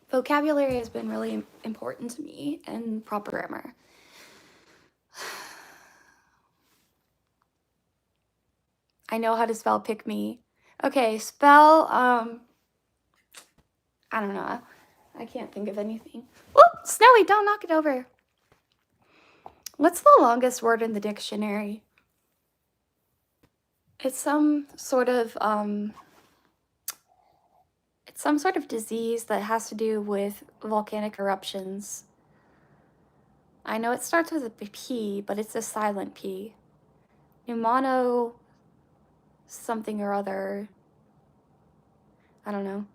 vocabulary has been really important to me and proper grammar. I know how to spell pick me. Okay, spell, I don't know. I can't think of anything. Whoop! Snowy, don't knock it over. What's the longest word in the dictionary? It's some sort of, it's some sort of disease that has to do with volcanic eruptions. I know it starts with a P, but it's a silent P. Pneumono something or other. I don't know.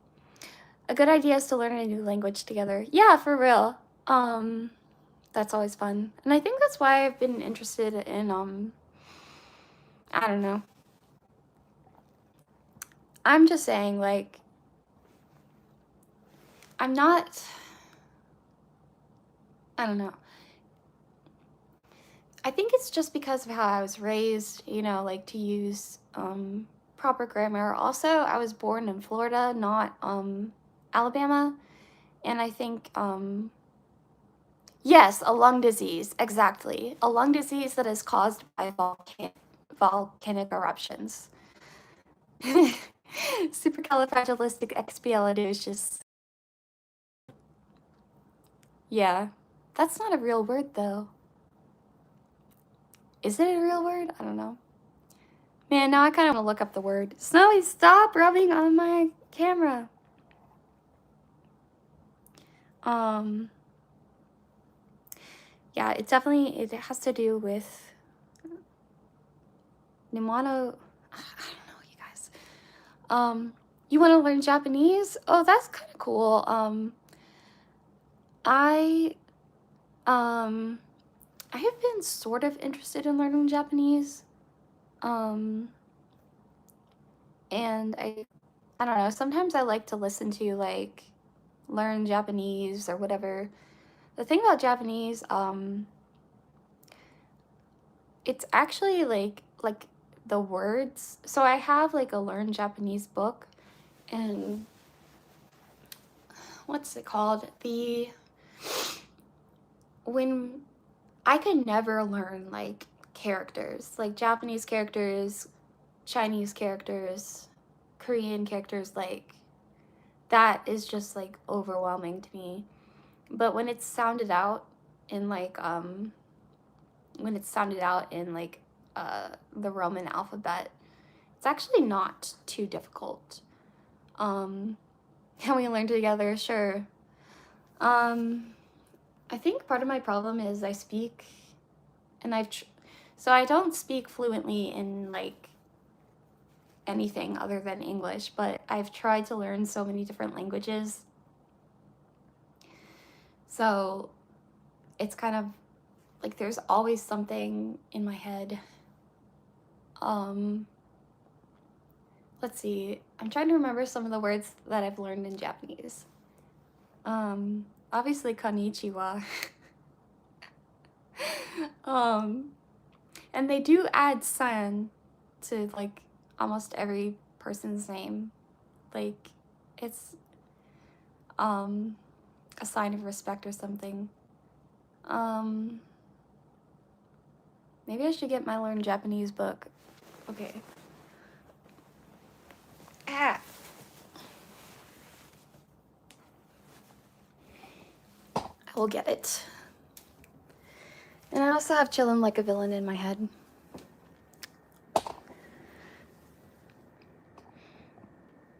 A good idea is to learn a new language together. Yeah, for real. That's always fun. And I think that's why I've been interested in, I don't know. I'm just saying, like, I'm not, I don't know. I think it's just because of how I was raised, like to use proper grammar. Also, I was born in Florida, not Alabama. And I think, yes, a lung disease, exactly. A lung disease that is caused by volcanic eruptions. Supercalifragilisticexpialidocious. Yeah. That's not a real word, though. Is it a real word? I don't know. Man, now I kind of want to look up the word. Snowy, stop rubbing on my camera. Yeah, it has to do with pneumono. I don't know, you guys. You want to learn Japanese? Oh, that's kind of cool. I I have been sort of interested in learning Japanese. And I don't know, sometimes I like to listen to like learn Japanese or whatever. The thing about Japanese, it's actually like the words. So I have like a learn Japanese book, and what's it called? When I could never learn like characters, like Japanese characters, Chinese characters, Korean characters, like that is just like overwhelming to me. But when it's sounded out in like the Roman alphabet, it's actually not too difficult. Can we learn together? Sure. I think part of my problem is I speak, and so I don't speak fluently in like anything other than English, but I've tried to learn so many different languages. So it's kind of like there's always something in my head. Let's see. I'm trying to remember some of the words that I've learned in Japanese. Obviously konnichiwa. And they do add san to like almost every person's name. Like, it's a sign of respect or something. Maybe I should get my Learn Japanese book. Okay. Ah. I will get it. And I also have Chillin' Like a Villain in my head.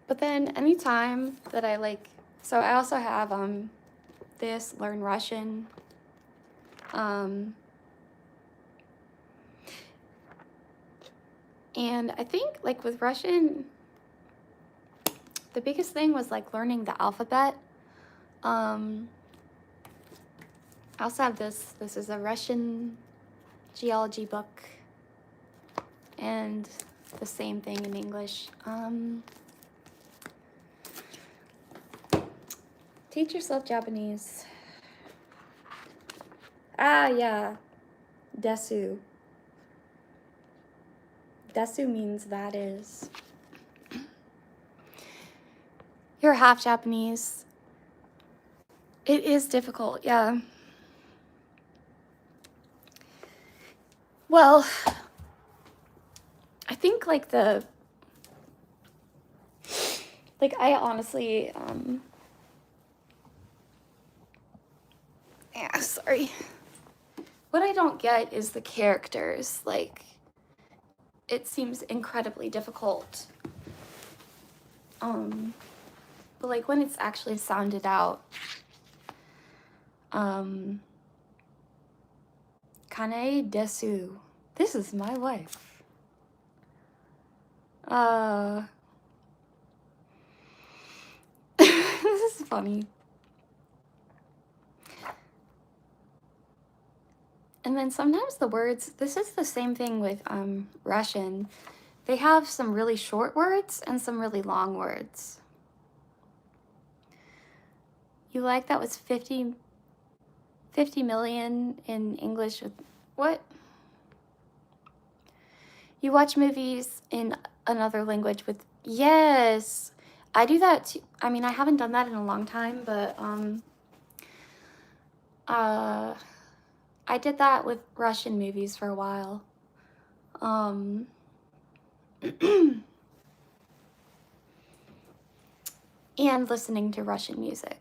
But then anytime that I like, so I also have this Learn Russian. And I think like with Russian, the biggest thing was like learning the alphabet. I also have this. This is a Russian geology book, and the same thing in English. Teach yourself Japanese. Ah, yeah. Desu. Desu means that is. You're half Japanese. It is difficult, yeah. Well, I think like I honestly, yeah, sorry. What I don't get is the characters. Like, it seems incredibly difficult. But like when it's actually sounded out, Kanae desu. This is my wife. This is funny. And then sometimes the words, this is the same thing with Russian. They have some really short words and some really long words. You like that was 50 million in English with what? You watch movies in another language with, yes, I do that too. I mean, I haven't done that in a long time, but I did that with Russian movies for a while. And listening to Russian music.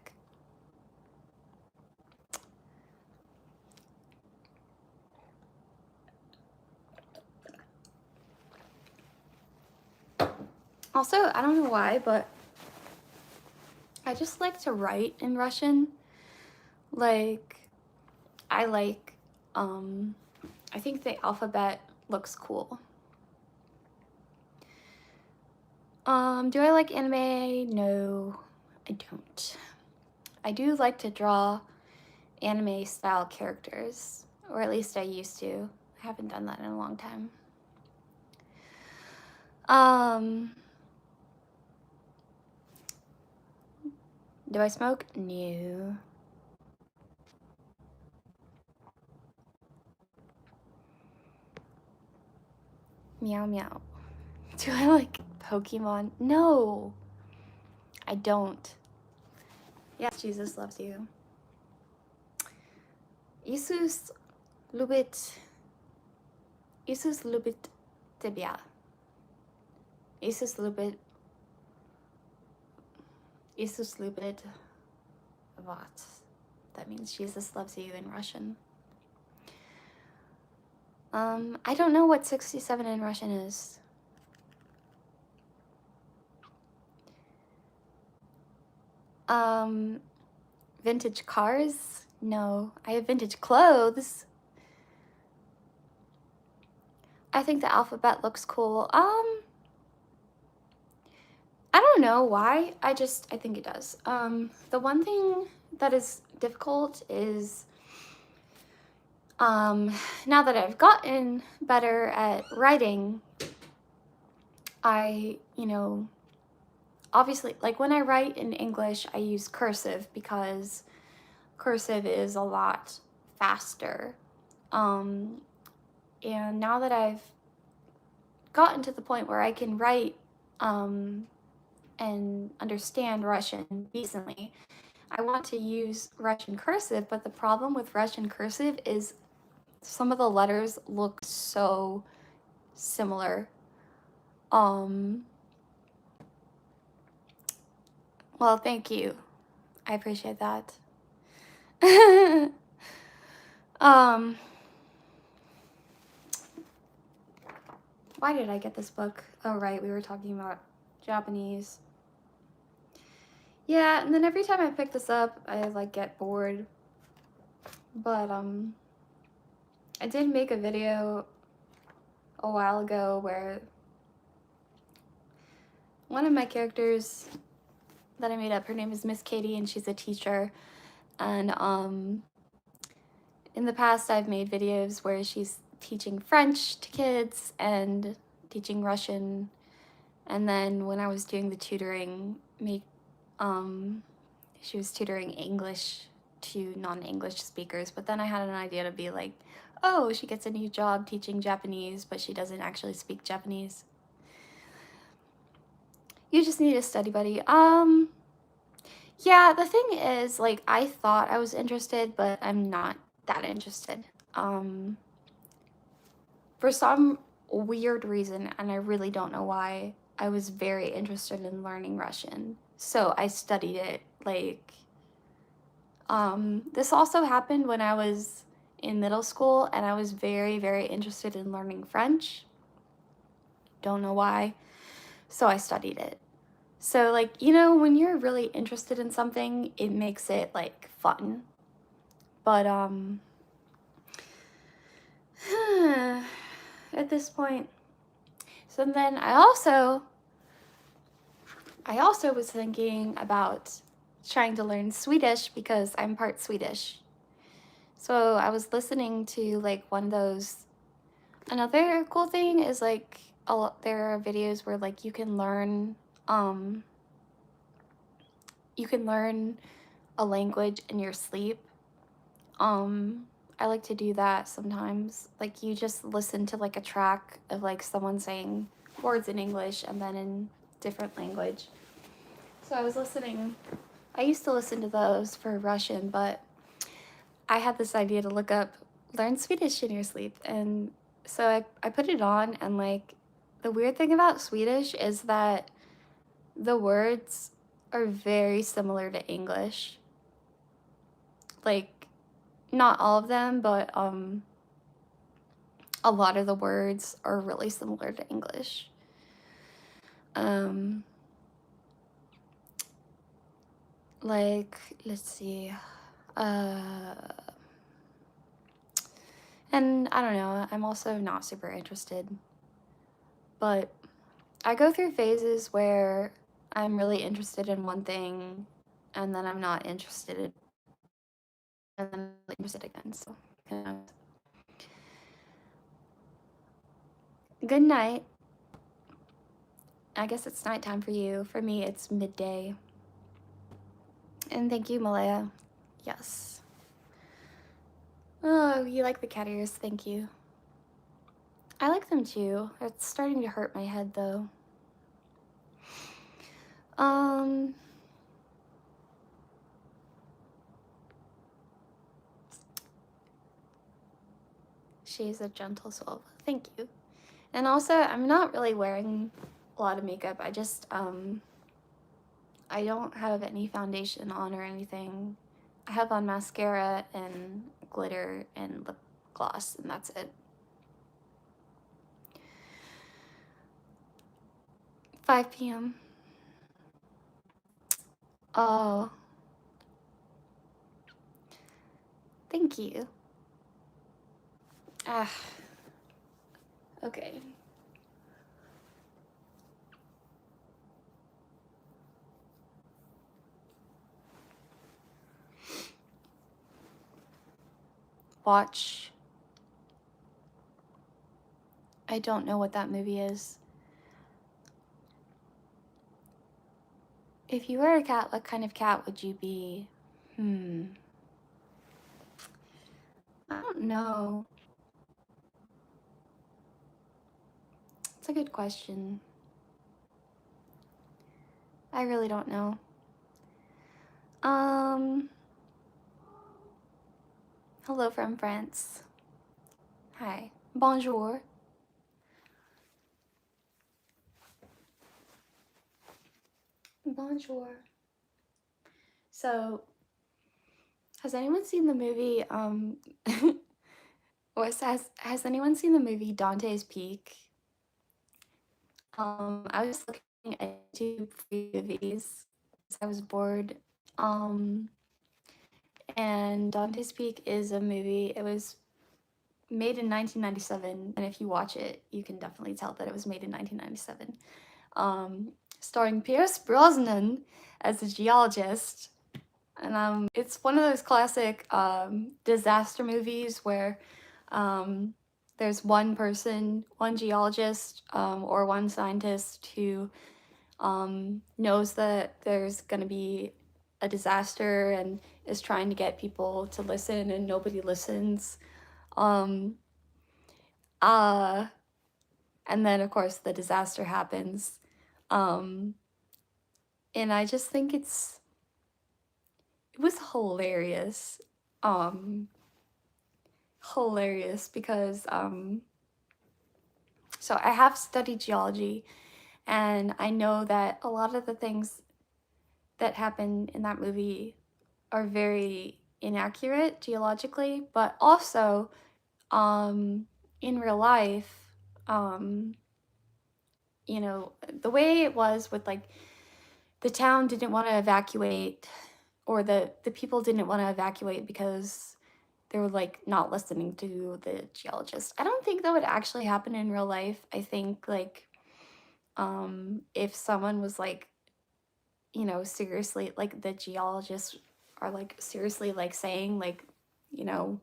Also, I don't know why, but I just like to write in Russian. Like, I like, I think the alphabet looks cool. Do I like anime? No, I don't. I do like to draw anime style characters, or at least I used to. I haven't done that in a long time. Do I smoke? No. Meow meow. Do I like Pokemon? No, I don't. Yes, Jesus loves you. Isus lubit tebia. Isus lubit vat. That means Jesus loves you in Russian. I don't know what 67 in Russian is. Vintage cars? No, I have vintage clothes. I think the alphabet looks cool. I don't know why. I think it does. The one thing that is difficult is now that I've gotten better at writing, obviously, like when I write in English, I use cursive because cursive is a lot faster. And now that I've gotten to the point where I can write and understand Russian decently. I want to use Russian cursive, but the problem with Russian cursive is some of the letters look so similar. Well, thank you. I appreciate that. um, why did I get this book? Oh, right, we were talking about Japanese. Yeah, and then every time I pick this up, I like get bored. But I did make a video a while ago where one of my characters that I made up, her name is Miss Katie, and she's a teacher. And in the past, I've made videos where she's teaching French to kids and teaching Russian. And then when I was doing the tutoring, she was tutoring English to non-English speakers. But then I had an idea to be like, oh, she gets a new job teaching Japanese, but she doesn't actually speak Japanese. You just need a study buddy. Yeah, the thing is, like, I thought I was interested, but I'm not that interested. For some weird reason, and I really don't know why, I was very interested in learning Russian. So I studied it, like, this also happened when I was in middle school, and I was very, very interested in learning French. Don't know why. So I studied it. So, like, you know, when you're really interested in something, it makes it, like, fun. But, at this point. So then I also was thinking about trying to learn Swedish because I'm part Swedish. So I was listening to, like, one of those. Another cool thing is, like, there are videos where, like, you can learn a language in your sleep. I like to do that sometimes. Like, you just listen to, like, a track of, like, someone saying words in English and then in different language. So I used to listen to those for Russian, but I had this idea to learn Swedish in your sleep. And so I put it on, and, like, the weird thing about Swedish is that the words are very similar to English. Like, not all of them, but a lot of the words are really similar to English. Like, let's see. And I don't know, I'm also not super interested. But I go through phases where I'm really interested in one thing, and then I'm not interested in, and then I'm really interested again. So, good night. I guess it's nighttime for you. For me, it's midday. And thank you, Malaya. Yes. Oh, you like the cat ears. Thank you. I like them too. It's starting to hurt my head though. She's a gentle soul. Thank you. And also, I'm not really wearing a lot of makeup. I just, I don't have any foundation on or anything. I have on mascara and glitter and lip gloss, and that's it. 5 p.m. Oh. Thank you. Ah. Okay. Watch. I don't know what that movie is. If you were a cat, what kind of cat would you be? I don't know. It's a good question. I really don't know. Um, Hello from France. Hi. Bonjour. Bonjour. So, has anyone seen the movie, has anyone seen the movie Dante's Peak? I was looking at YouTube free movies because I was bored. Um, and Dante's Peak is a movie. It was made in 1997, and if you watch it, you can definitely tell that it was made in 1997. Starring Pierce Brosnan as a geologist. And it's one of those classic disaster movies where there's one person, one geologist or one scientist who knows that there's going to be a disaster and is trying to get people to listen, and nobody listens. Um, uh, and then, of course, the disaster happens. Um, and I just think it was hilarious. Um, Hilarious because so I have studied geology, and I know that a lot of the things that happen in that movie are very inaccurate geologically, but also um in real life, um you know, the way it was with like the town didn't want to evacuate, or the people didn't want to evacuate because they were like not listening to the geologist. I don't think that would actually happen in real life. I think like if someone was like, you know, seriously, like the geologists are like seriously like saying like, you know,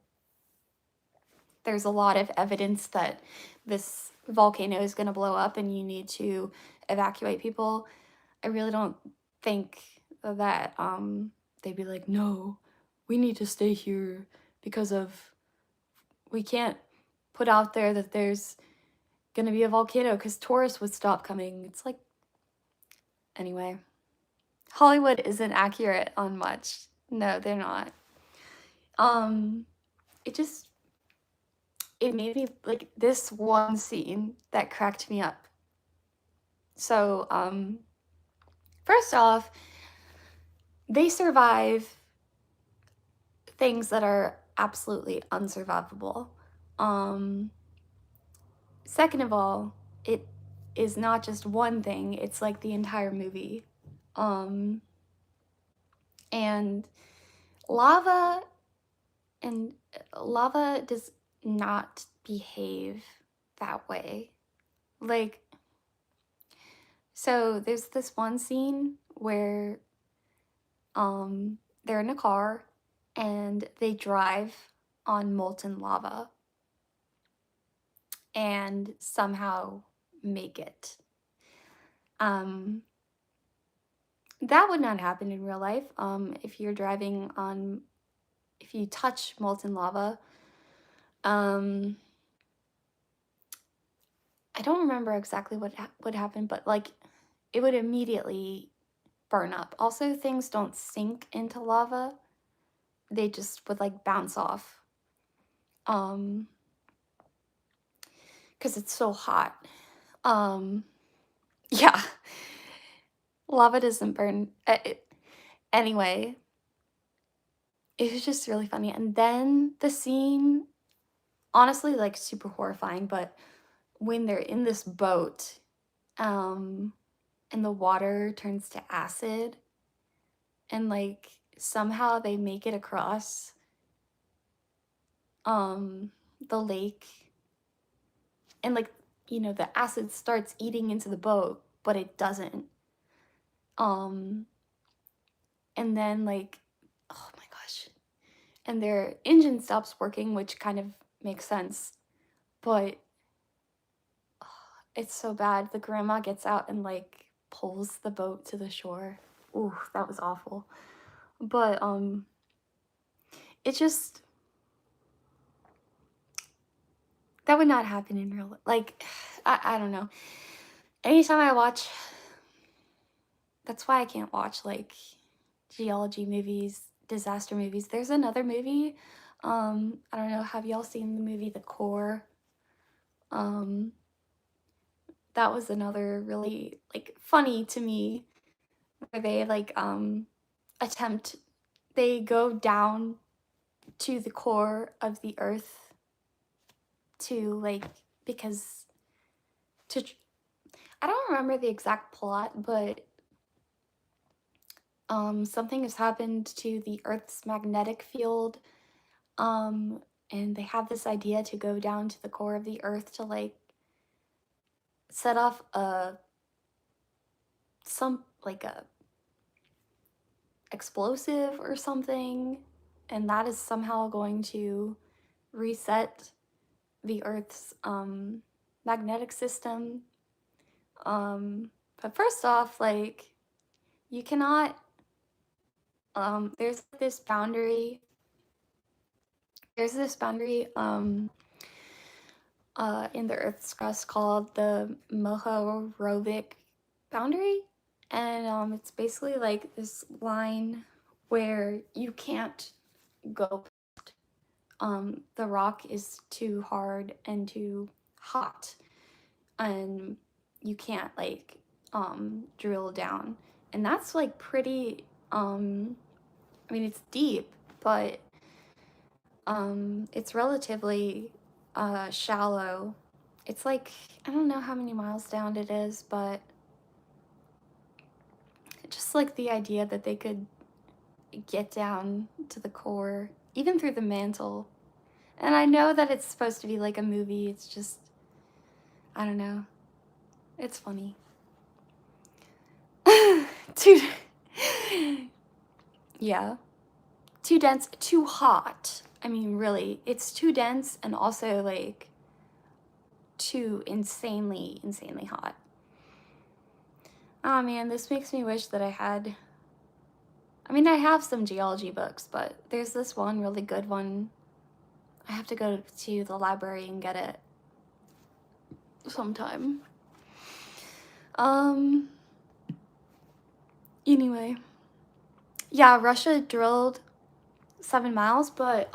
there's a lot of evidence that this volcano is going to blow up and you need to evacuate people. I really don't think that they'd be like, no, we need to stay here because of, we can't put out there that there's going to be a volcano because tourists would stop coming. It's like, anyway, Hollywood isn't accurate on much. No, they're not. Um, it just, it made me like this one scene that cracked me up. So, first off, they survive things that are absolutely unsurvivable. Um, Second of all, it is not just one thing, it's like the entire movie. Um, and lava and lava does not behave that way. Like, so there's this one scene where they're in a car and they drive on molten lava and somehow make it. Um, that would not happen in real life. If you're driving on, if you touch molten lava, um, I don't remember exactly what would happen, but like it would immediately burn up. Also, things don't sink into lava; they just would like bounce off. Because it's so hot. Um, yeah, lava doesn't burn. Anyway, it was just really funny. And then the scene, honestly, like super horrifying, but when they're in this boat, um, and the water turns to acid, and like somehow they make it across the lake, and like, you know, the acid starts eating into the boat, but it doesn't. Um, and then like, oh my gosh, and their engine stops working, which kind of makes sense, but it's so bad. The grandma gets out and like pulls the boat to the shore. Ooh, that was awful. But it just, That would not happen in real life. Like, I don't know. Anytime I watch, that's why I can't watch like geology movies, disaster movies. There's another movie. I don't know. Have y'all seen the movie The Core? Um, that was another really like funny to me where they like attempt they go down to the core of the earth to like because to I don't remember the exact plot, but something has happened to the earth's magnetic field, um and they have this idea to go down to the core of the earth to like set off a some like a explosive or something, and that is somehow going to reset the earth's magnetic system. But first off, like you cannot there's this boundary there's this boundary in the earth's crust called the Mohorovic boundary, and it's basically like this line where you can't go. The rock is too hard and too hot, and you can't like drill down, and that's like pretty I mean it's deep, but it's relatively shallow. It's like I don't know how many miles down it is, but just like the idea that they could get down to the core even through the mantle. And I know that it's supposed to be like a movie, it's just I don't know, it's funny. Too yeah, too dense, too hot. I mean really, it's too dense and also like too insanely hot. Oh man, this makes me wish that I had. I mean, I have some geology books, but there's this one really good one. I have to go to the library and get it sometime. Anyway. Yeah, Russia drilled 7 miles, but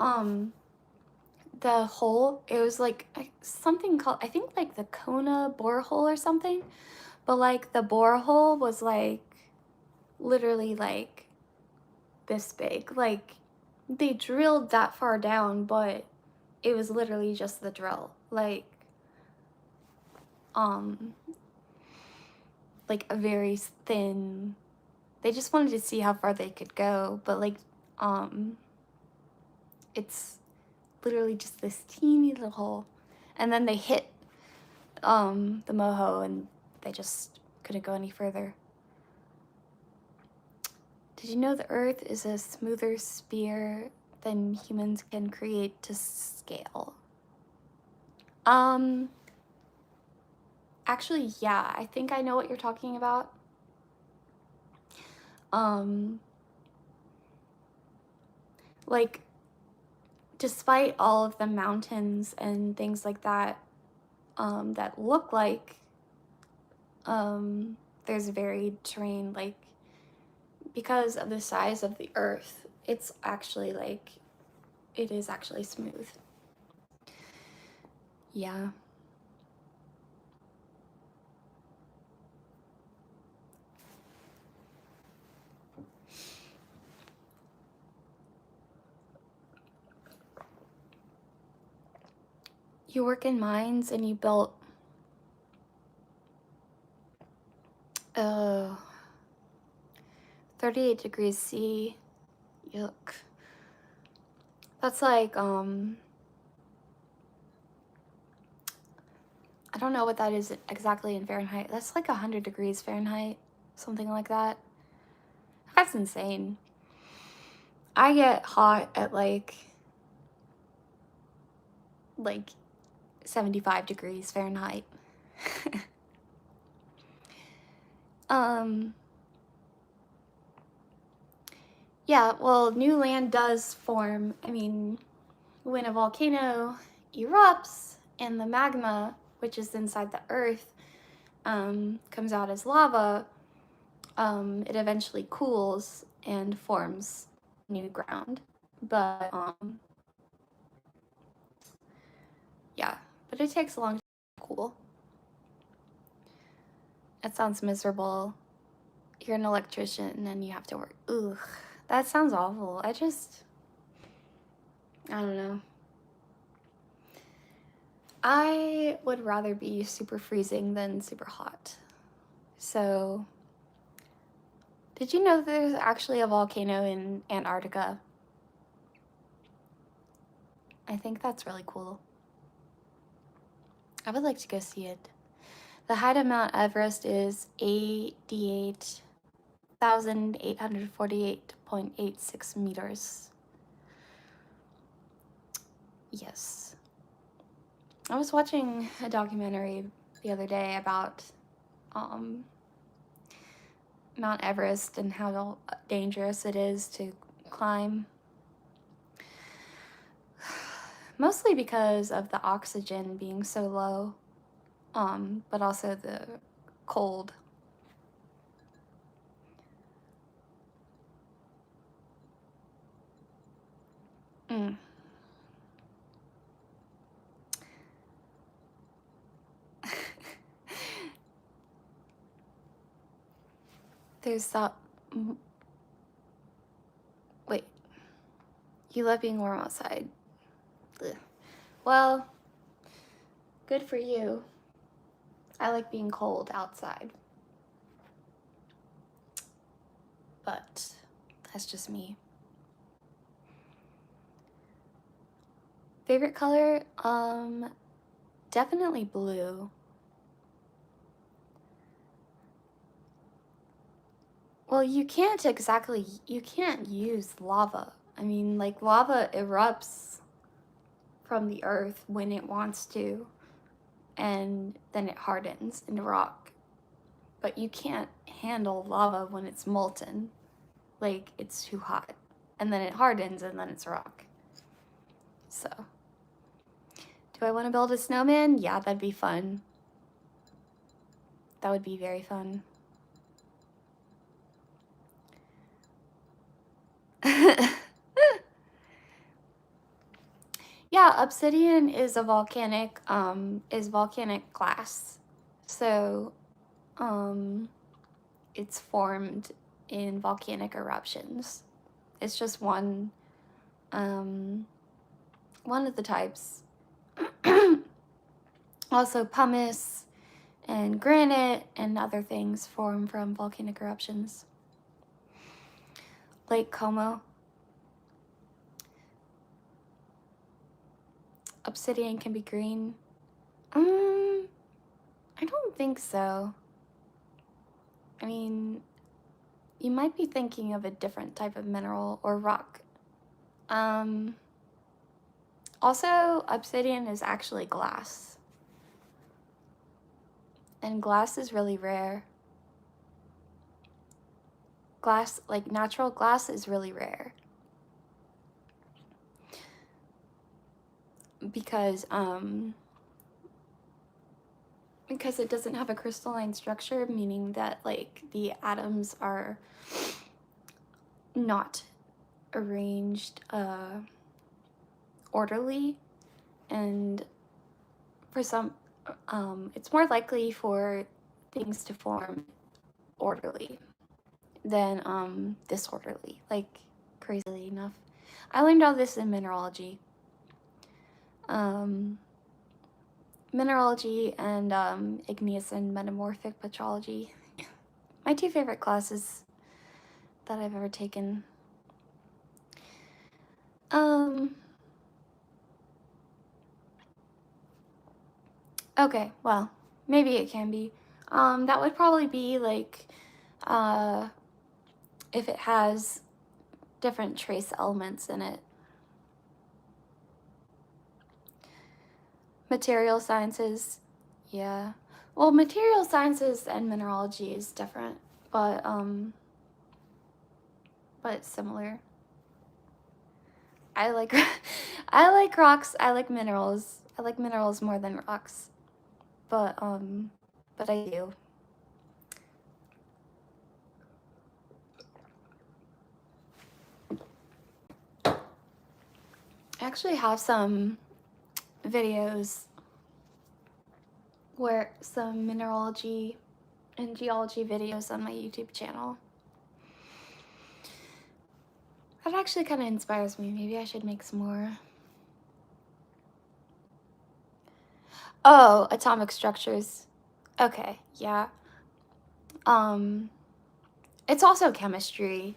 the hole, it was like something called, I think like the Kona borehole or something, but like the borehole was like literally like this big. Like they drilled that far down, but it was literally just the drill. Um like a very thin, they just wanted to see how far they could go, but like it's literally just this teeny little hole. And then they hit the moho and they just couldn't go any further. Did you know the earth is a smoother sphere than humans can create to scale? Actually, yeah, I think I know what you're talking about. Like, despite all of the mountains and things like that, that look like, there's varied terrain, like, because of the size of the earth, it's actually, like, it is actually smooth. Yeah. You work in mines and you built 38 degrees C. Yuck. That's like, I don't know what that is exactly in Fahrenheit. That's like 100 degrees Fahrenheit, something like that. That's insane. I get hot at like 75 degrees Fahrenheit. Yeah, well, new land does form. I mean, when a volcano erupts And the magma, which is inside the earth, comes out as lava. It eventually cools and forms new ground. But yeah, but it takes a long time to cool. It sounds miserable. You're an electrician and you have to work. Ugh, that sounds awful. I don't know. I would rather be super freezing than super hot. So, did you know there's actually a volcano in Antarctica? I think that's really cool. I would like to go see it. The height of Mount Everest is 88,848.86 meters. Yes. I was watching a documentary the other day about Mount Everest and how dangerous it is to climb. Mostly because of the oxygen being so low, but also the cold. Mm. There's that. Wait, you love being warm outside. Ugh. Well, good for you. I like being cold outside. But that's just me. Favorite color? Definitely blue. Well, you can't use lava. I mean, like, lava erupts from the earth when it wants to, and then it hardens into rock. But you can't handle lava when it's molten. Like, it's too hot. And then it hardens, and then it's rock. So, do I want to build a snowman? Yeah, that'd be fun. That would be very fun. Yeah, obsidian is volcanic glass. So, it's formed in volcanic eruptions. It's just one of the types. Also, pumice and granite and other things form from volcanic eruptions. Lake Como. Obsidian can be green. I don't think so. I mean, you might be thinking of a different type of mineral or rock. Also, obsidian is actually glass. And glass is really rare. Glass, like natural glass, is really rare. Because it doesn't have a crystalline structure, meaning that like the atoms are not arranged orderly, and for some it's more likely for things to form orderly than disorderly, like crazily enough. I learned all this in mineralogy. Mineralogy and igneous and metamorphic petrology. My two favorite classes that I've ever taken. Okay, well, maybe it can be. That would probably be like, if it has different trace elements in it. Material sciences, yeah. Well, material sciences and mineralogy is different, but similar. I like I like rocks, I like minerals. I like minerals more than rocks, but I do. I actually have some videos where some mineralogy and geology videos on my YouTube channel. That actually kind of inspires me. Maybe I should make some more. Oh, atomic structures. Okay, yeah. It's also chemistry.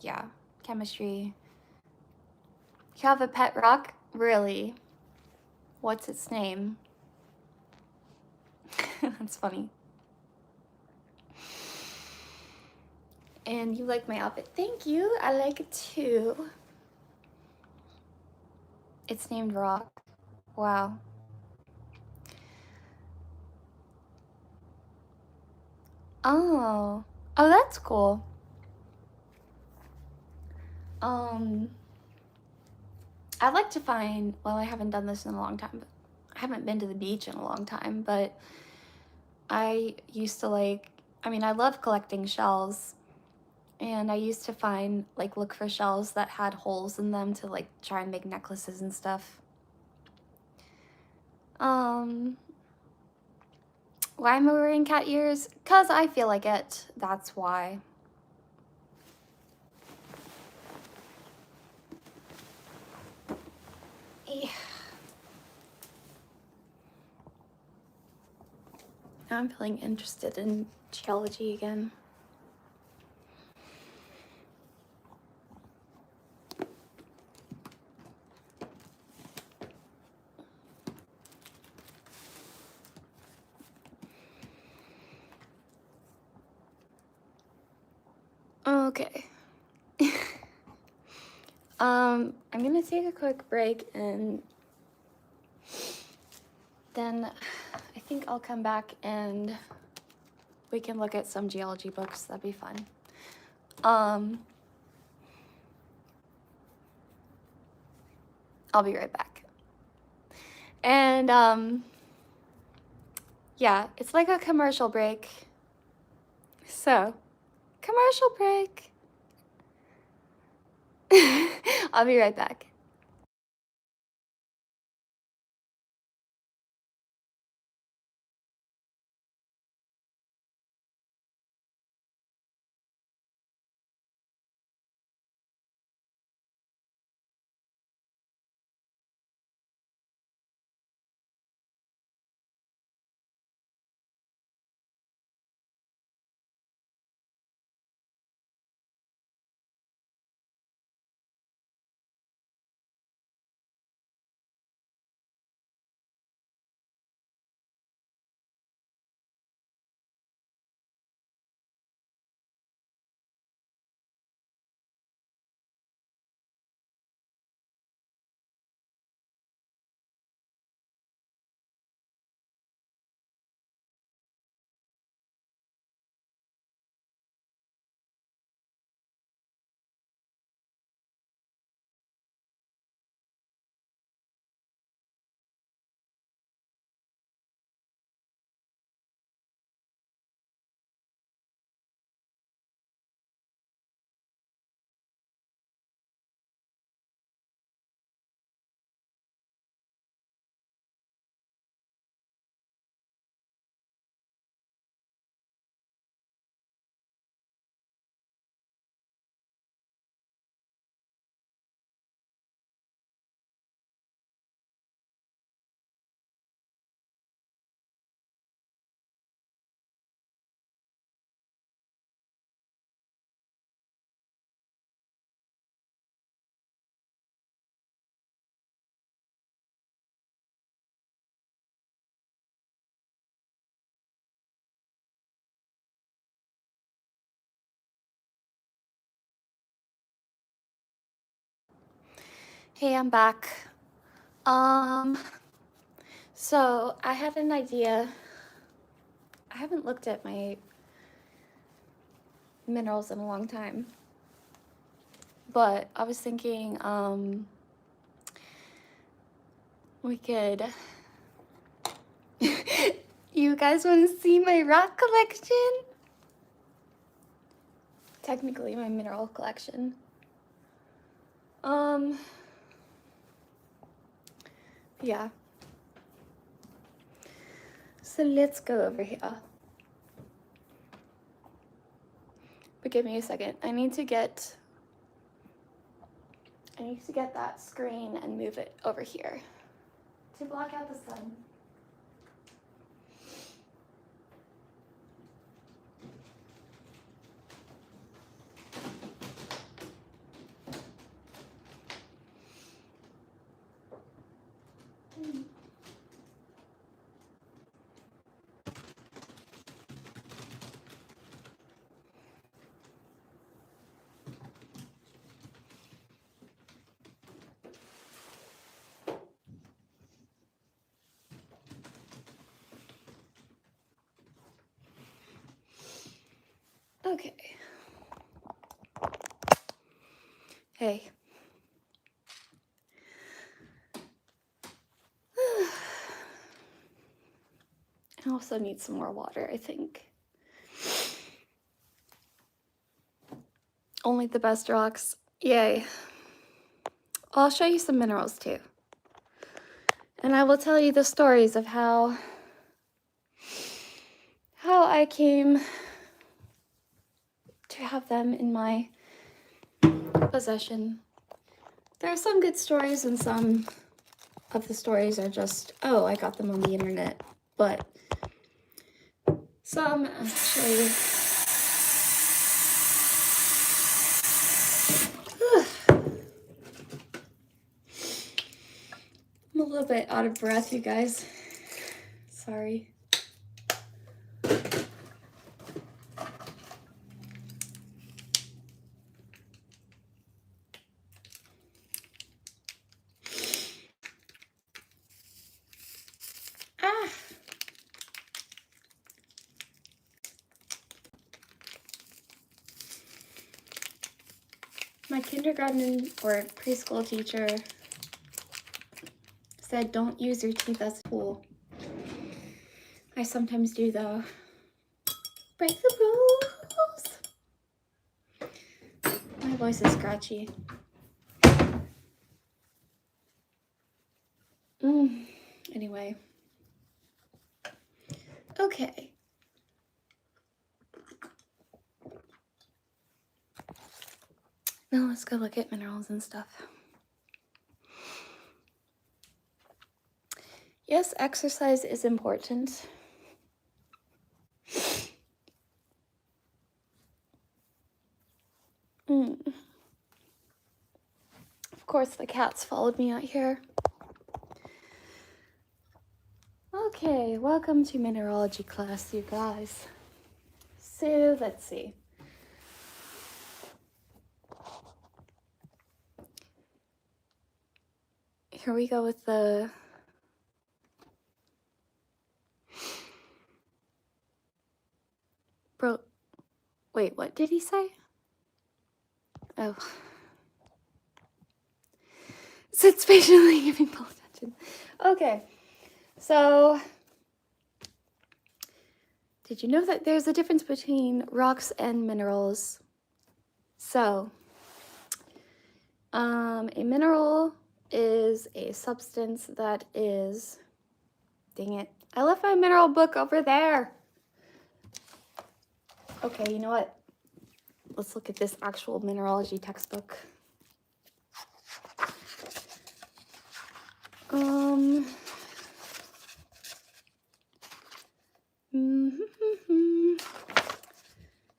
Yeah, chemistry. You have a pet rock? Really? What's its name? That's funny. And you like my outfit? Thank you. I like it too. It's named Rock. Wow. Oh. Oh, that's cool. I'd like to find, well, I haven't done this in a long time, but I haven't been to the beach in a long time, but I used to I love collecting shells, and I used to look for shells that had holes in them to try and make necklaces and stuff. Why am I wearing cat ears? 'Cause I feel like it, that's why. Yeah. Now I'm feeling interested in geology again. Okay. I'm gonna take a quick break and then I think I'll come back and we can look at some geology books. That'd be fun. I'll be right back. And yeah, it's like a commercial break. So, commercial break. I'll be right back. Hey, I'm back. So I had an idea. I haven't looked at my minerals in a long time, but I was thinking, we could... You guys want to see my rock collection? Technically my mineral collection. Yeah. So let's go over here. But give me a second. I need to get that screen and move it over here to block out the sun. Okay. Hey. I also need some more water, I think. Only the best rocks. Yay. I'll show you some minerals too. And I will tell you the stories of how I came to have them in my possession. There are some good stories and some of the stories are just, oh, I got them on the internet. But some actually... I'm a little bit out of breath, you guys. Sorry. Ah! My kindergarten or preschool teacher said don't use your teeth as a tool. I sometimes do though. Break the rules! My voice is scratchy. Anyway. Okay. Now let's go look at minerals and stuff. Yes, exercise is important. Of course, the cats followed me out here. Okay, welcome to mineralogy class, you guys. So, let's see. Here we go with the... Bro, wait, what did he say? Oh. Sit spatially giving full attention. Okay, so... Did you know that there's a difference between rocks and minerals? So, a mineral is a substance that is... Dang it. I left my mineral book over there. Okay, you know what? Let's look at this actual mineralogy textbook.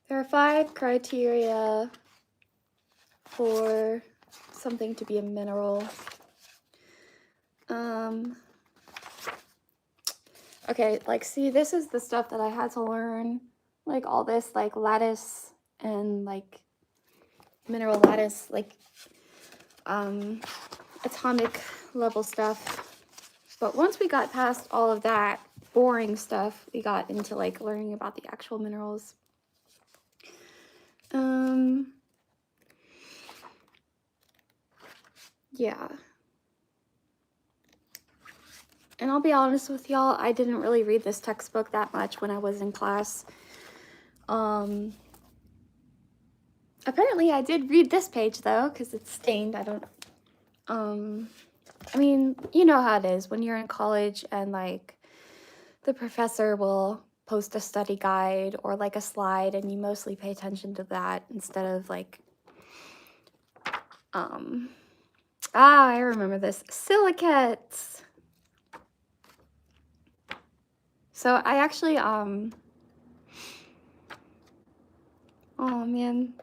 There are 5 criteria for something to be a mineral. Okay, like, see, this is the stuff that I had to learn. Like, all this, like, lattice and, like, mineral lattice, like, atomic level stuff. But once we got past all of that boring stuff, we got into, like, learning about the actual minerals. Yeah. And I'll be honest with y'all, I didn't really read this textbook that much when I was in class. Apparently I did read this page though, because it's stained. I mean, you know how it is when you're in college and like the professor will post a study guide or like a slide and you mostly pay attention to that instead of like, I remember this, silicates. So I actually, oh man,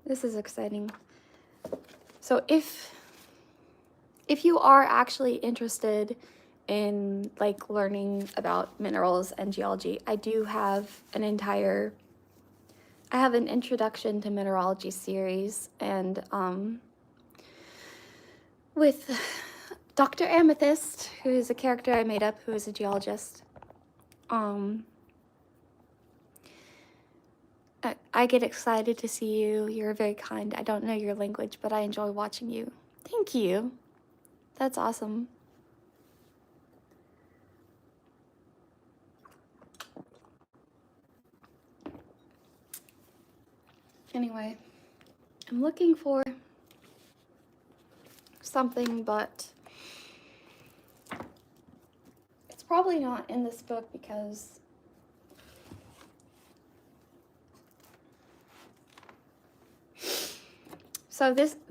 this is exciting. So if you are actually interested in like learning about minerals and geology, I do have an introduction to mineralogy series, and with Dr. Amethyst, who is a character I made up, who is a geologist. I get excited to see you. You're very kind. I don't know your language, but I enjoy watching you. Thank you. That's awesome. Anyway, I'm looking for something, but it's probably not in this book because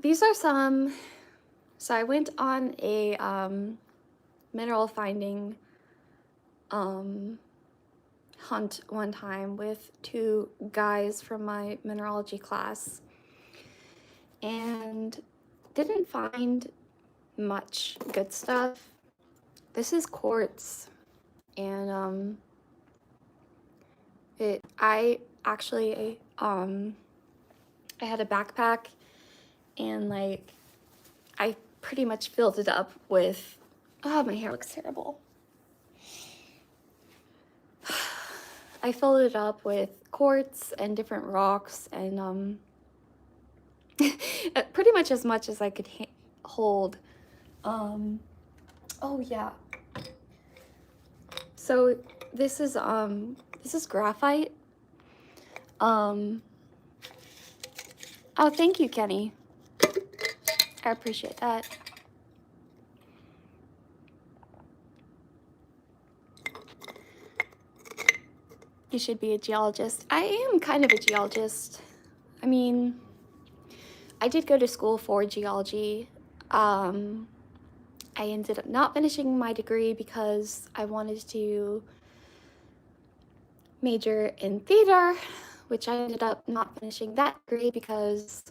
these are some. So I went on a mineral finding hunt one time with two guys from my mineralogy class and didn't find much good stuff. This is quartz, and I actually I had a backpack and like I pretty much filled it up with, oh, my hair looks terrible. I filled it up with quartz and different rocks and pretty much as I could hold. Oh yeah. So this is graphite. Oh, thank you, Kenny. I appreciate that. You should be a geologist. I am kind of a geologist. I mean, I did go to school for geology. I ended up not finishing my degree because I wanted to major in theater, which I ended up not finishing that degree because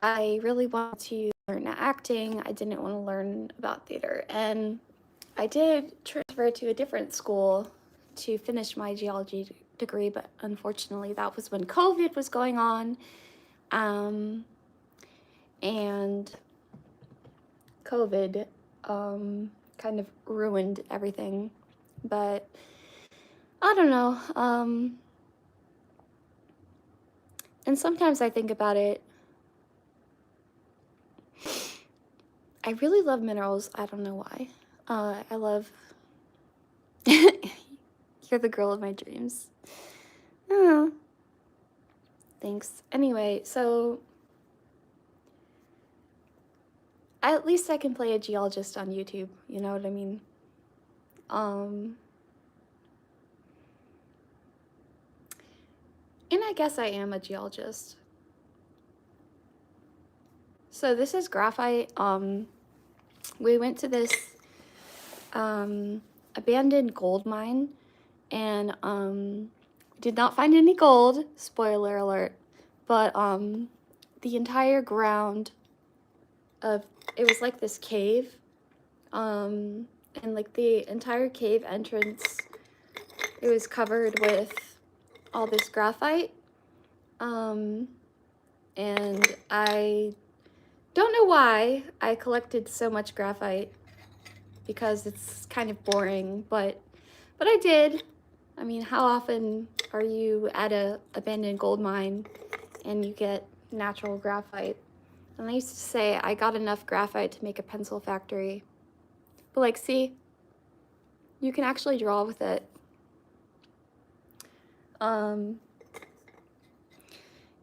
I really wanted to learn acting. I didn't want to learn about theater, and I did transfer to a different school to finish my geology degree, but unfortunately that was when COVID was going on, and COVID kind of ruined everything. But I don't know, and sometimes I think about it. I really love minerals. I don't know why. I love... You're the girl of my dreams. Oh, thanks. Anyway, so at least I can play a geologist on YouTube, you know what I mean? And I guess I am a geologist. So this is graphite. We went to this abandoned gold mine and did not find any gold, spoiler alert, but the entire ground of it was like this cave, and like the entire cave entrance, it was covered with all this graphite, and I don't know why I collected so much graphite because it's kind of boring, but I did. I mean, how often are you at a abandoned gold mine and you get natural graphite? And I used to say I got enough graphite to make a pencil factory. But like, see, you can actually draw with it.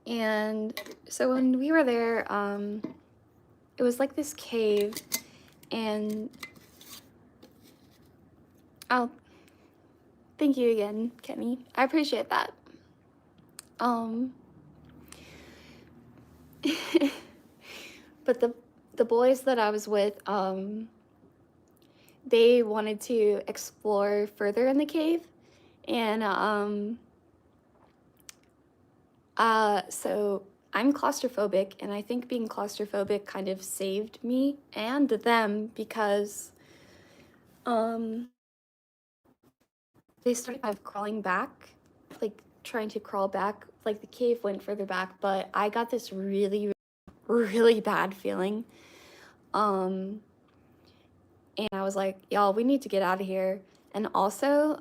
And so when we were there, it was like this cave, and oh, thank you again, Kenny. I appreciate that. But the boys that I was with, they wanted to explore further in the cave, and so I'm claustrophobic, and I think being claustrophobic kind of saved me and them because they started kind of crawling back, like trying to crawl back, like the cave went further back, but I got this really, really bad feeling. And I was like, y'all, we need to get out of here. And also,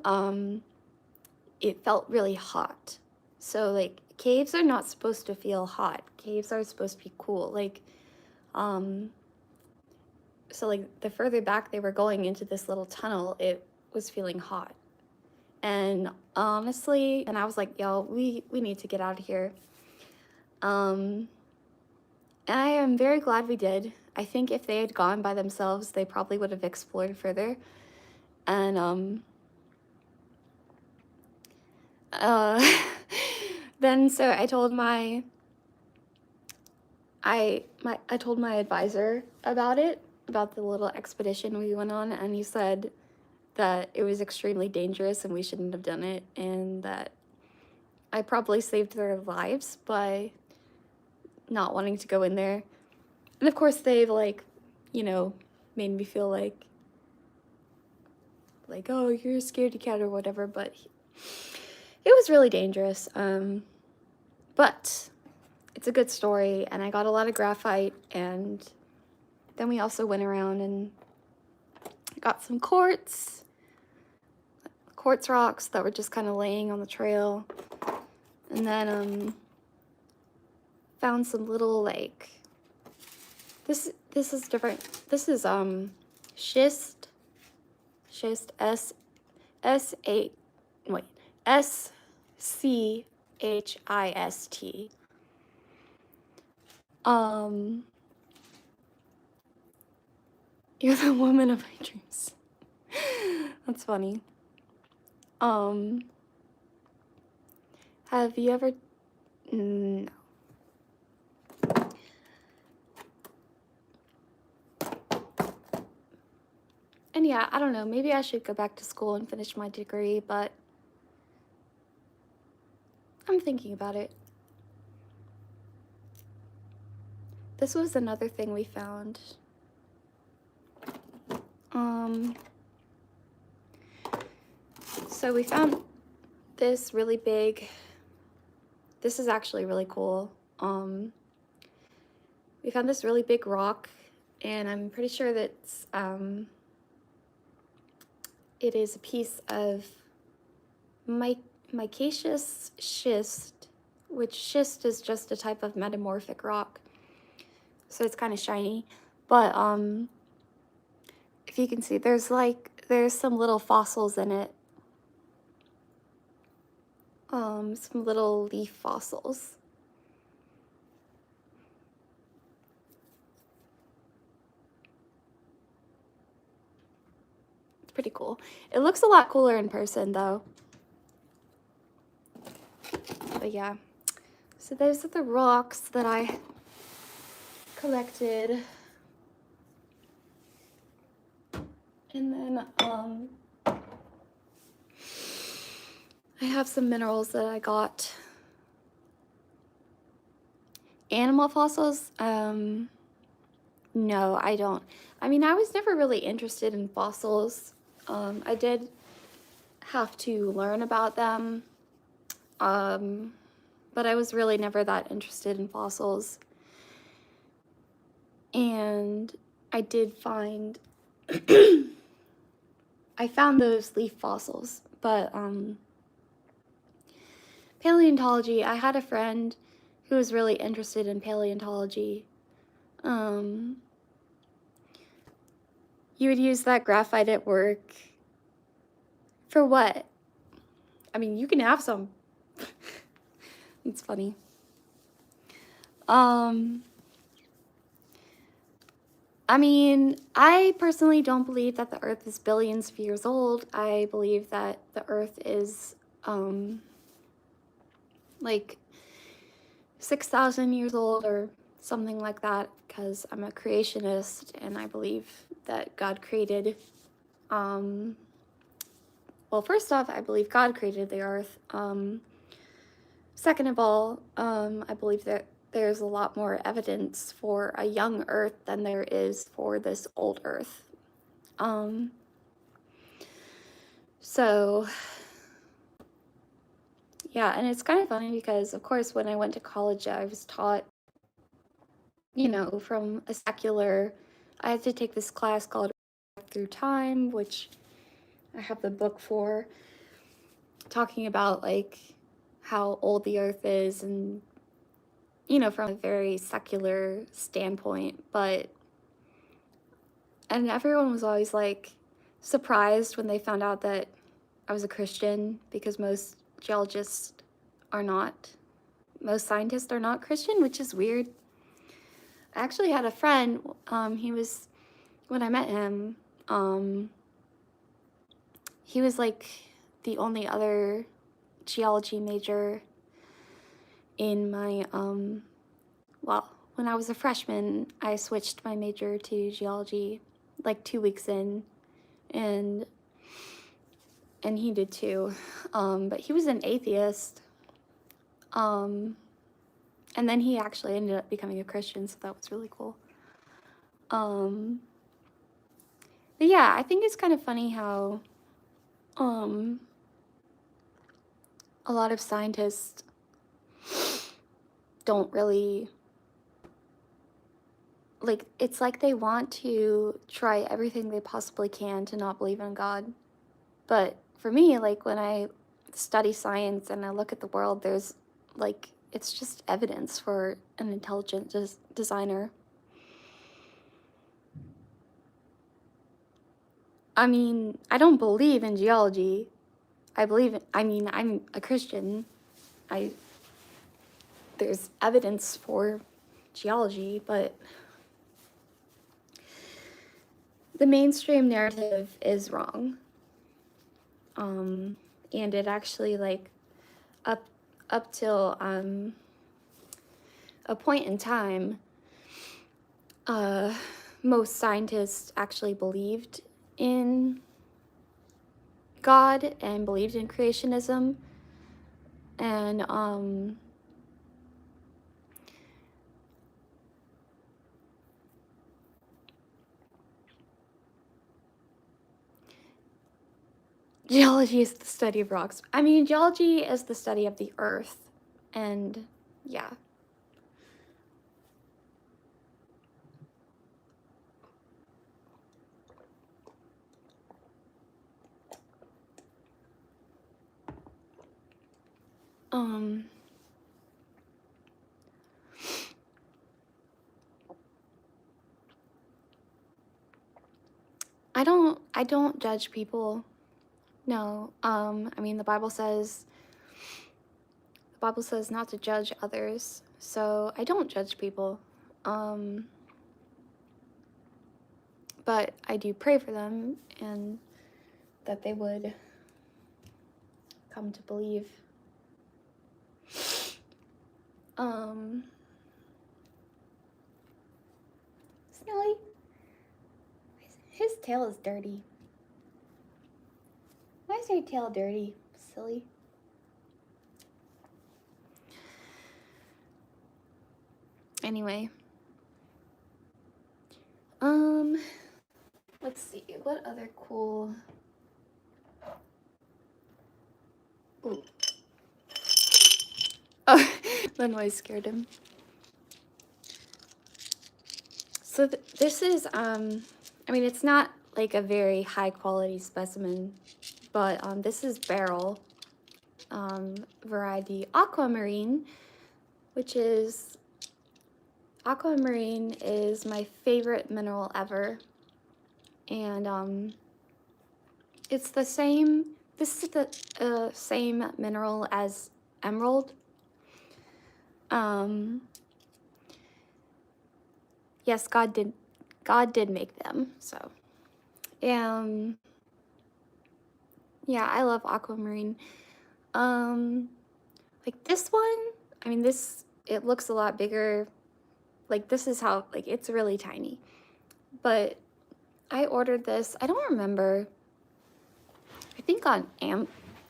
it felt really hot. So like caves are not supposed to feel hot. Caves are supposed to be cool. Like, so like the further back they were going into this little tunnel, it was feeling hot. And honestly, and I was like, y'all, we need to get out of here. And I am very glad we did. I think if they had gone by themselves, they probably would have explored further. And then so I told my advisor about it, about the little expedition we went on, and he said that it was extremely dangerous and we shouldn't have done it, and that I probably saved their lives by not wanting to go in there. And of course they've like, you know, made me feel like, oh, you're a scaredy cat or whatever, but it was really dangerous. But it's a good story, and I got a lot of graphite, and then we also went around and got some quartz rocks that were just kind of laying on the trail, and then found some little like this is different. This is schist S C H I S T. You're the woman of my dreams. That's funny. Have you ever? No. And yeah, I don't know, maybe I should go back to school and finish my degree, but I'm thinking about it. This was another thing we found. So we found this really big, this is actually really cool. We found this really big rock, and I'm pretty sure that it is a piece of micaceous schist, which schist is just a type of metamorphic rock. So it's kind of shiny, but if you can see, there's some little fossils in it. Some little leaf fossils. It's pretty cool. It looks a lot cooler in person though. But yeah, so those are the rocks that I collected. And then I have some minerals that I got. Animal fossils? No, I don't. I mean, I was never really interested in fossils. I did have to learn about them, but I was really never that interested in fossils. And I did find, I found those leaf fossils, but paleontology, I had a friend who was really interested in paleontology, Um, you would use that graphite at work for what? I mean, you can have some. It's funny. I mean, I personally don't believe that the Earth is billions of years old. I believe that the Earth is, like 6,000 years old or something like that, because I'm a creationist and I believe that God created, well, first off, I believe God created the Earth. Second of all, I believe that there's a lot more evidence for a young Earth than there is for this old Earth. So, yeah, and it's kind of funny because, of course, when I went to college, I was taught, from a secular, I had to take this class called Through Time, which I have the book for, talking about, like, how old the Earth is and, from a very secular standpoint, and everyone was always, like, surprised when they found out that I was a Christian, because most geologists are not. Most scientists are not Christian, which is weird. I actually had a friend, when I met him, he was like the only other geology major in my, well, when I was a freshman, I switched my major to geology like 2 weeks in, and he did too. But he was an atheist. And then he actually ended up becoming a Christian, so that was really cool. But yeah, I think it's kind of funny how a lot of scientists don't really, like, it's like they want to try everything they possibly can to not believe in God. But for me, like, when I study science and I look at the world, there's, like, it's just evidence for an intelligent designer. I mean, I don't believe in geology. I'm a Christian. There's evidence for geology, but the mainstream narrative is wrong. And it actually, like, up till a point in time, most scientists actually believed in God and believed in creationism, and geology is the study of rocks. I mean, geology is the study of the earth, and yeah. I don't judge people. No. I mean, the Bible says not to judge others, so I don't judge people. But I do pray for them and that they would come to believe. Smelly, his tail is dirty. Why is your tail dirty, silly? Anyway. Let's see, what other cool... Ooh. Oh, the noise scared him. So this is, I mean, it's not like a very high quality specimen, but this is beryl, variety aquamarine, which is Aquamarine is my favorite mineral ever, and it's the same. This is the same mineral as emerald. Yes, God did make them. So, yeah, I love aquamarine. Like this one, I mean, it looks a lot bigger. Like this is how, like it's really tiny. But I ordered this, I don't remember, I think on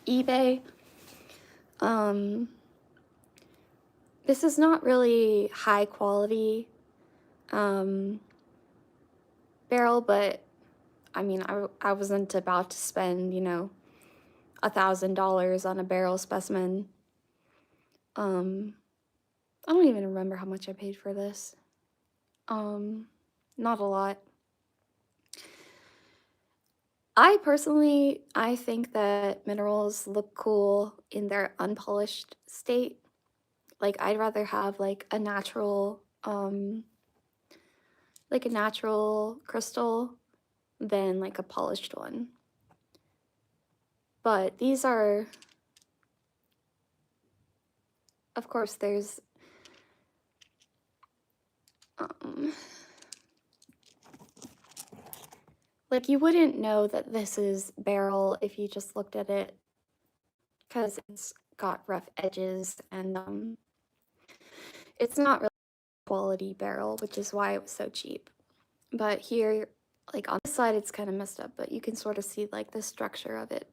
eBay. This is not really high quality barrel, but I mean, I wasn't about to spend, $1,000 on a barrel specimen. I don't even remember how much I paid for this. Not a lot. I think that minerals look cool in their unpolished state. Like I'd rather have like a natural crystal than like a polished one. But these are, of course, there's like you wouldn't know that this is beryl if you just looked at it, because it's got rough edges and it's not really quality beryl, which is why it was so cheap. But here, like on this side, it's kind of messed up, but you can sort of see like the structure of it.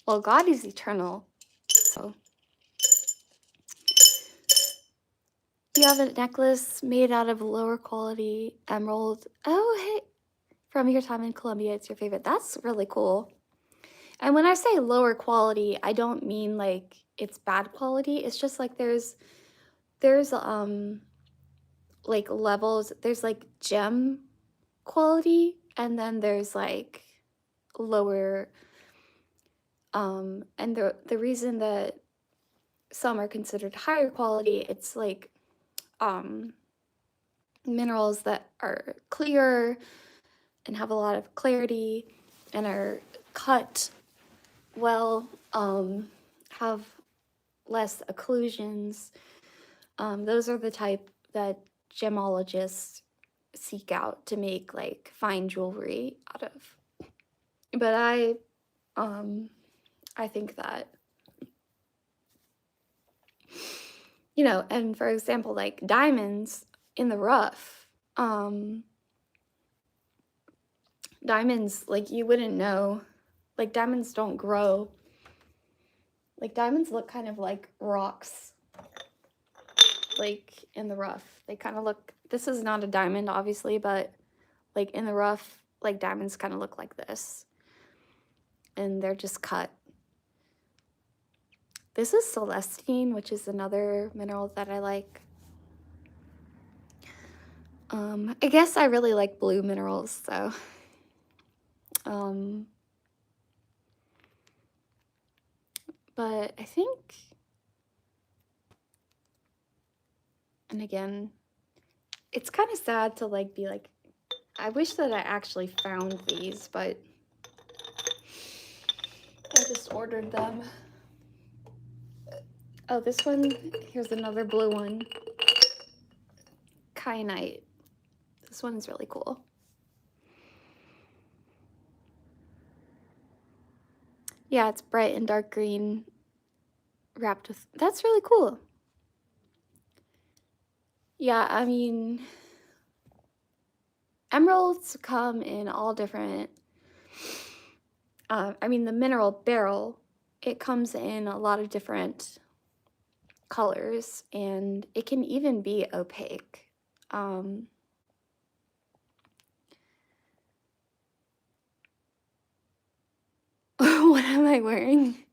Well, God is eternal, so. You have a necklace made out of lower quality emerald. Oh, hey, from your time in Colombia, it's your favorite. That's really cool. And when I say lower quality, I don't mean like it's bad quality. It's just like there's like levels. There's like gem quality, and then there's like lower and the reason that some are considered higher quality, it's like minerals that are clear and have a lot of clarity and are cut well, have less occlusions. Those are the type that gemologists seek out to make like fine jewelry out of. But I think that, and for example, like diamonds in the rough, diamonds, like you wouldn't know, like diamonds don't grow. Like diamonds look kind of like rocks, like in the rough. They kind of look, this is not a diamond obviously, but like in the rough, like diamonds kind of look like this. And they're just cut. This is celestine, which is another mineral that I like. I guess I really like blue minerals, so. But I think, and again, it's kind of sad to like be like, I wish that I actually found these, but I just ordered them. Oh, this one, here's another blue one. Kyanite. This one's really cool. Yeah, it's bright and dark green wrapped with, that's really cool. Yeah, I mean, emeralds come in all different, I mean, the mineral beryl, it comes in a lot of different colors, and it can even be opaque. What am I wearing?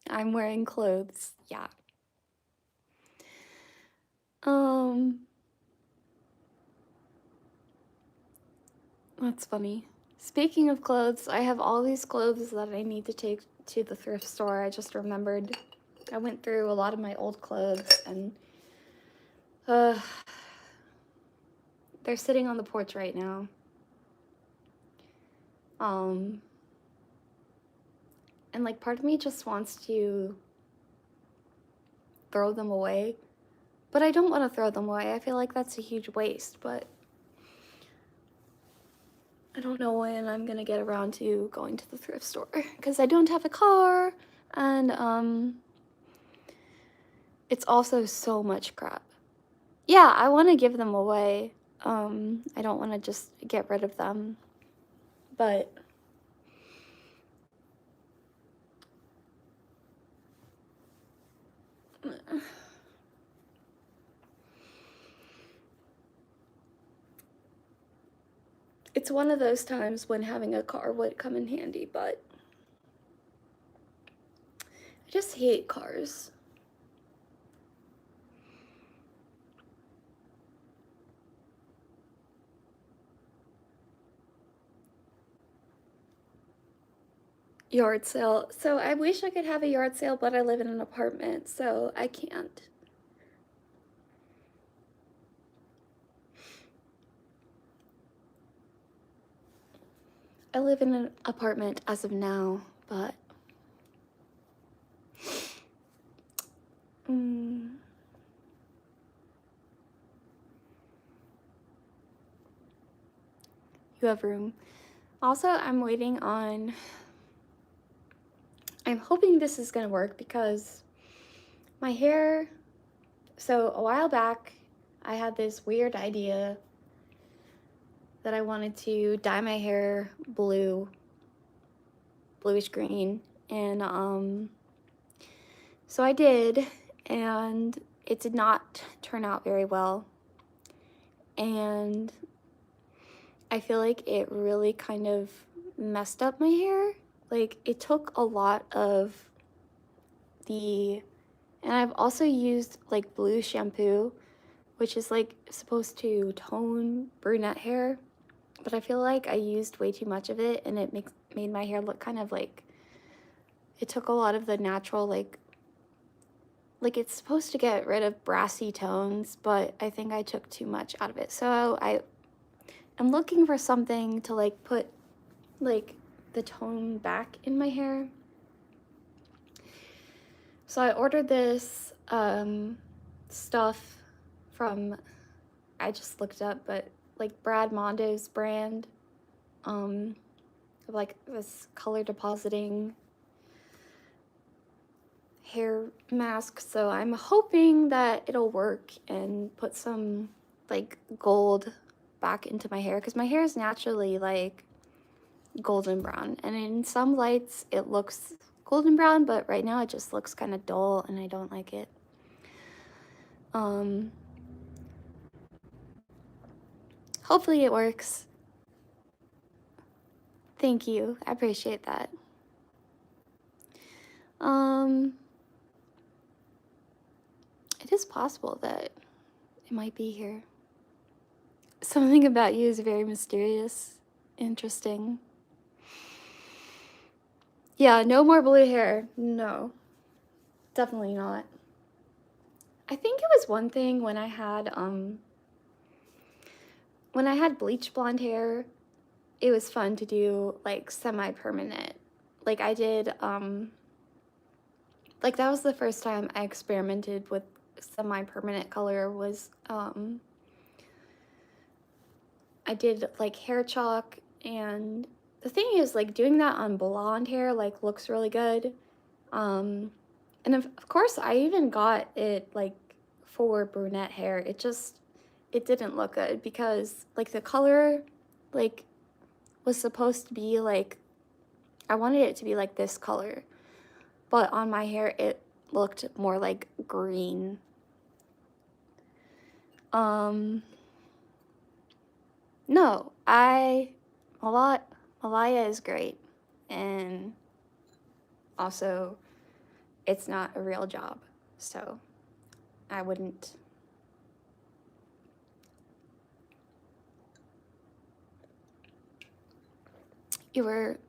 I'm wearing clothes, yeah. That's funny. Speaking of clothes, I have all these clothes that I need to take to the thrift store. I just remembered. I went through a lot of my old clothes and they're sitting on the porch right now. And like part of me just wants to throw them away, but I don't want to throw them away. I feel like that's a huge waste, but I don't know when I'm gonna get around to going to the thrift store because I don't have a car, and it's also so much crap. Yeah, I want to give them away. I don't want to just get rid of them, but it's one of those times when having a car would come in handy, but I just hate cars. Yard sale. So I wish I could have a yard sale, but I live in an apartment, so I can't. I live in an apartment as of now, but you have room. Also, I'm hoping this is gonna work because my hair, so a while back, I had this weird idea that I wanted to dye my hair bluish green, and so I did, and it did not turn out very well, and I feel like it really kind of messed up my hair. Like, it took a lot of and I've also used like blue shampoo, which is like supposed to tone brunette hair, but I feel like I used way too much of it and it made my hair look kind of like, it took a lot of the natural like it's supposed to get rid of brassy tones, but I think I took too much out of it. So I'm looking for something to like put like the tone back in my hair. So I ordered this stuff from, I just looked up, but like Brad Mondo's brand of like this color depositing hair mask. So I'm hoping that it'll work and put some like gold back into my hair because my hair is naturally like golden brown, and in some lights it looks golden brown, but right now it just looks kind of dull and I don't like it. Hopefully it works. Thank you, I appreciate that. It is possible that it might be here. Something about you is very mysterious, interesting. Yeah, no more blue hair. No, definitely not. I think it was one thing when I had bleach blonde hair, it was fun to do like semi-permanent. Like I did like that was the first time I experimented with semi-permanent color was I did like hair chalk, and the thing is like doing that on blonde hair like looks really good. And of course I even got it like for brunette hair. It didn't look good because like the color like was supposed to be like, I wanted it to be like this color, but on my hair it looked more like green. No, Malaya is great, and also it's not a real job, so I wouldn't. You were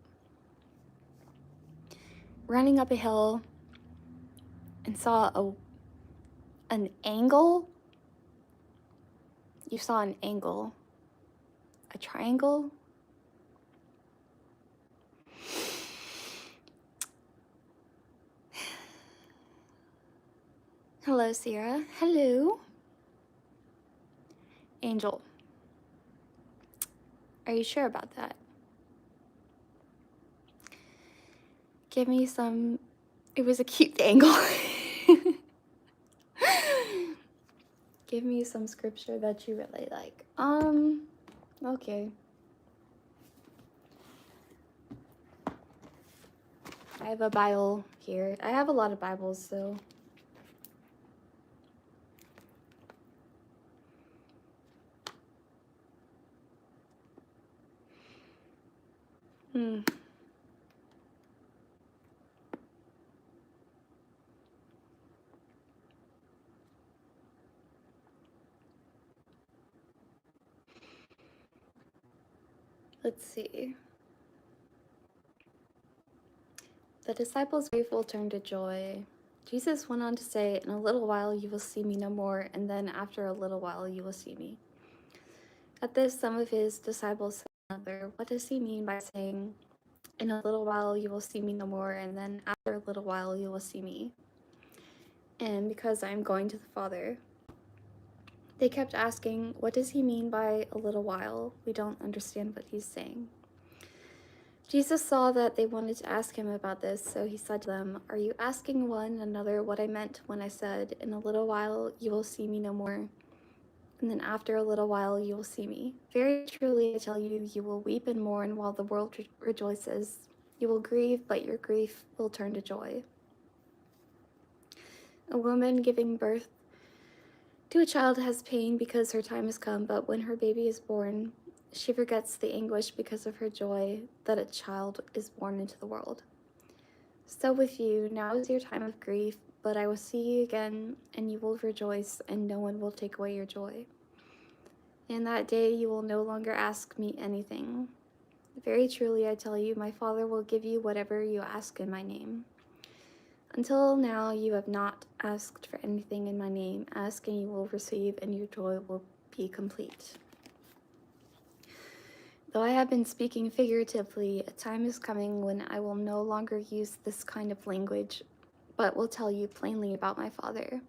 running up a hill and saw an angle. You saw an angle. A triangle. Hello, Sierra. Hello. Angel. Are you sure about that? Give me some... It was a cute angle. Give me some scripture that you really like. Okay. I have a Bible here. I have a lot of Bibles, so... Let's see. The disciples' grief will turn to joy. Jesus went on to say, "In a little while you will see me no more, and then after a little while you will see me." At this, some of his disciples said to one another, "What does he mean by saying, 'In a little while you will see me no more, and then after a little while you will see me'? And because I am going to the Father." They kept asking, "What does he mean by a little while? We don't understand what he's saying." Jesus saw that they wanted to ask him about this, so he said to them, "Are you asking one another what I meant when I said, 'In a little while you will see me no more, and then after a little while you will see me'? Very truly I tell you, you will weep and mourn while the world rejoices. You will grieve, but your grief will turn to joy." A woman giving birth to a child has pain because her time has come, but when her baby is born, she forgets the anguish because of her joy that a child is born into the world. So with you, now is your time of grief, but I will see you again, and you will rejoice, and no one will take away your joy. In that day you will no longer ask me anything. Very truly I tell you, my Father will give you whatever you ask in my name. Until now you have not asked for anything in my name. Ask and you will receive, and your joy will be complete. Though I have been speaking figuratively, a time is coming when I will no longer use this kind of language, but will tell you plainly about my Father.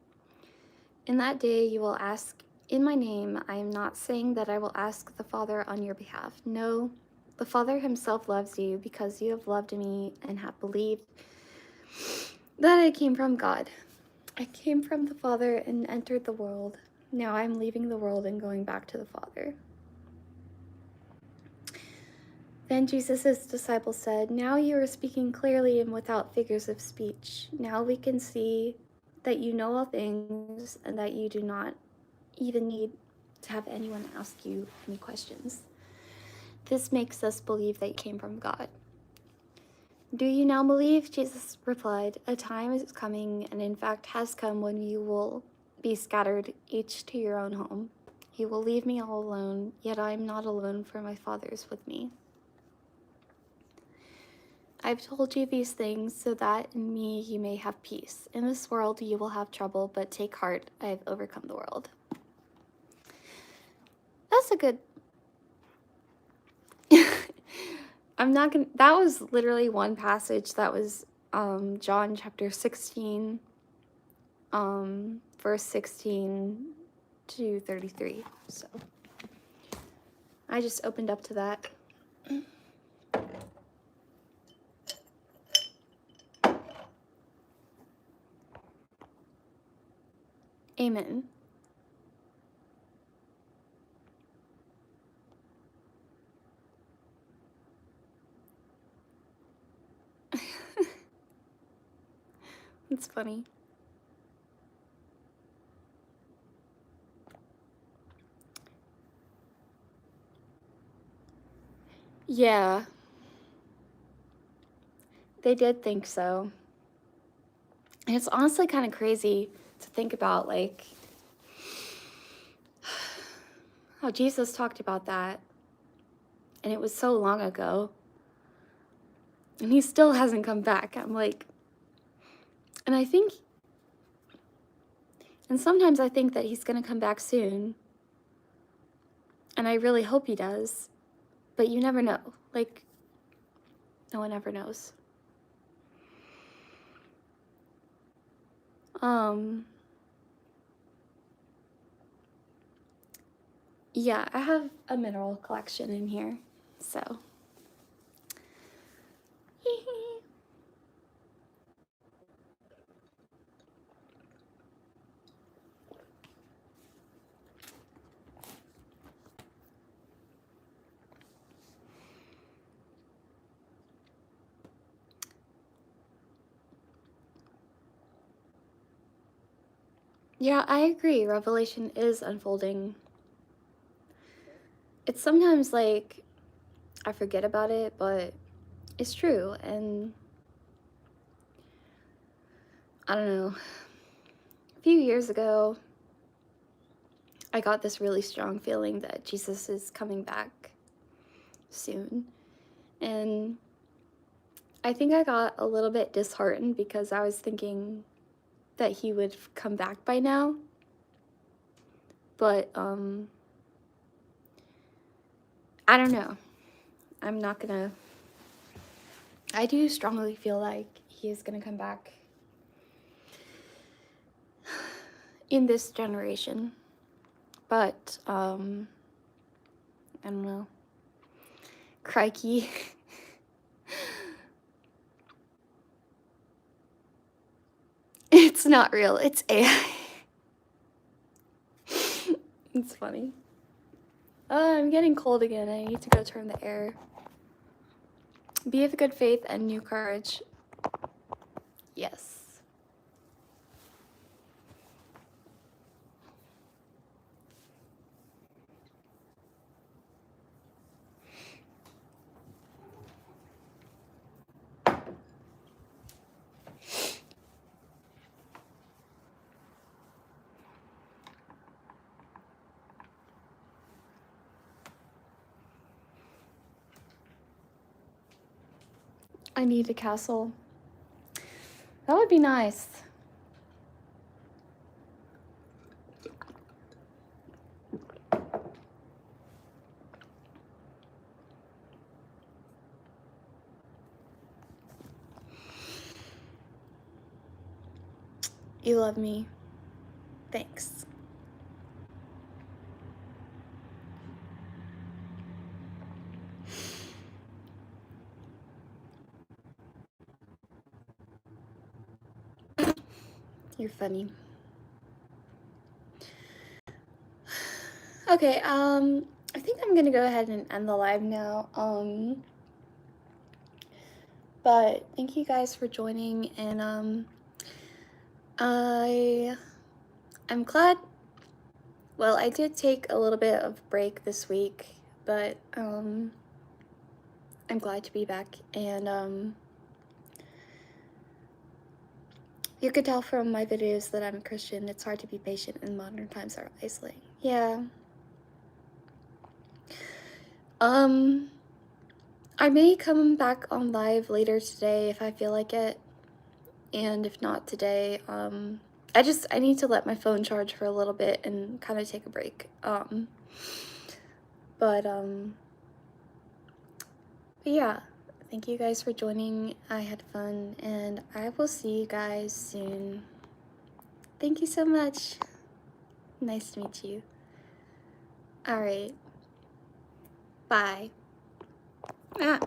In that day you will ask in my name. I am not saying that I will ask the Father on your behalf. No, the Father himself loves you because you have loved me and have believed that I came from God. I came from the Father and entered the world. Now I am leaving the world and going back to the Father." Then Jesus' disciples said, "Now you are speaking clearly and without figures of speech. Now we can see that you know all things and that you do not even need to have anyone ask you any questions. This makes us believe that you came from God." "Do you now believe?" Jesus replied. "A time is coming, and in fact has come, when you will be scattered, each to your own home. You will leave me all alone, yet I am not alone, for my Father is with me. I've told you these things so that in me you may have peace. In this world you will have trouble, but take heart, I have overcome the world." That's a good... I'm not gonna... That was literally one passage. That was John chapter 16, verse 16 to 33. So I just opened up to that. Amen. It's funny. Yeah, they did think so. And it's honestly kind of crazy to think about, like, how Jesus talked about that, and it was so long ago. And he still hasn't come back. I'm like, and I think, and sometimes I think that he's gonna come back soon. And I really hope he does. But you never know. Like, no one ever knows. Yeah, I have a mineral collection in here, so. Yeah, I agree. Revelation is unfolding. It's sometimes like I forget about it, but it's true. And I don't know. A few years ago, I got this really strong feeling that Jesus is coming back soon. And I think I got a little bit disheartened because I was thinking that he would come back by now. But I don't know. I'm not gonna. I do strongly feel like he is gonna come back in this generation. But I don't know. Crikey. It's not real. It's AI. It's funny. I'm getting cold again. I need to go turn the air. Be of good faith and new courage. Yes. I need a castle. That would be nice. You love me. Thanks. You're funny. Okay, I think I'm gonna go ahead and end the live now. But thank you guys for joining, and I'm glad. Well, I did take a little bit of break this week, but I'm glad to be back, and you could tell from my videos that I'm a Christian. It's hard to be patient in modern times are isolating. Yeah. I may come back on live later today if I feel like it, and if not today, I need to let my phone charge for a little bit and kind of take a break. But yeah, thank you guys for joining. I had fun, and I will see you guys soon. Thank you so much. Nice to meet you. All right. Bye. Ah.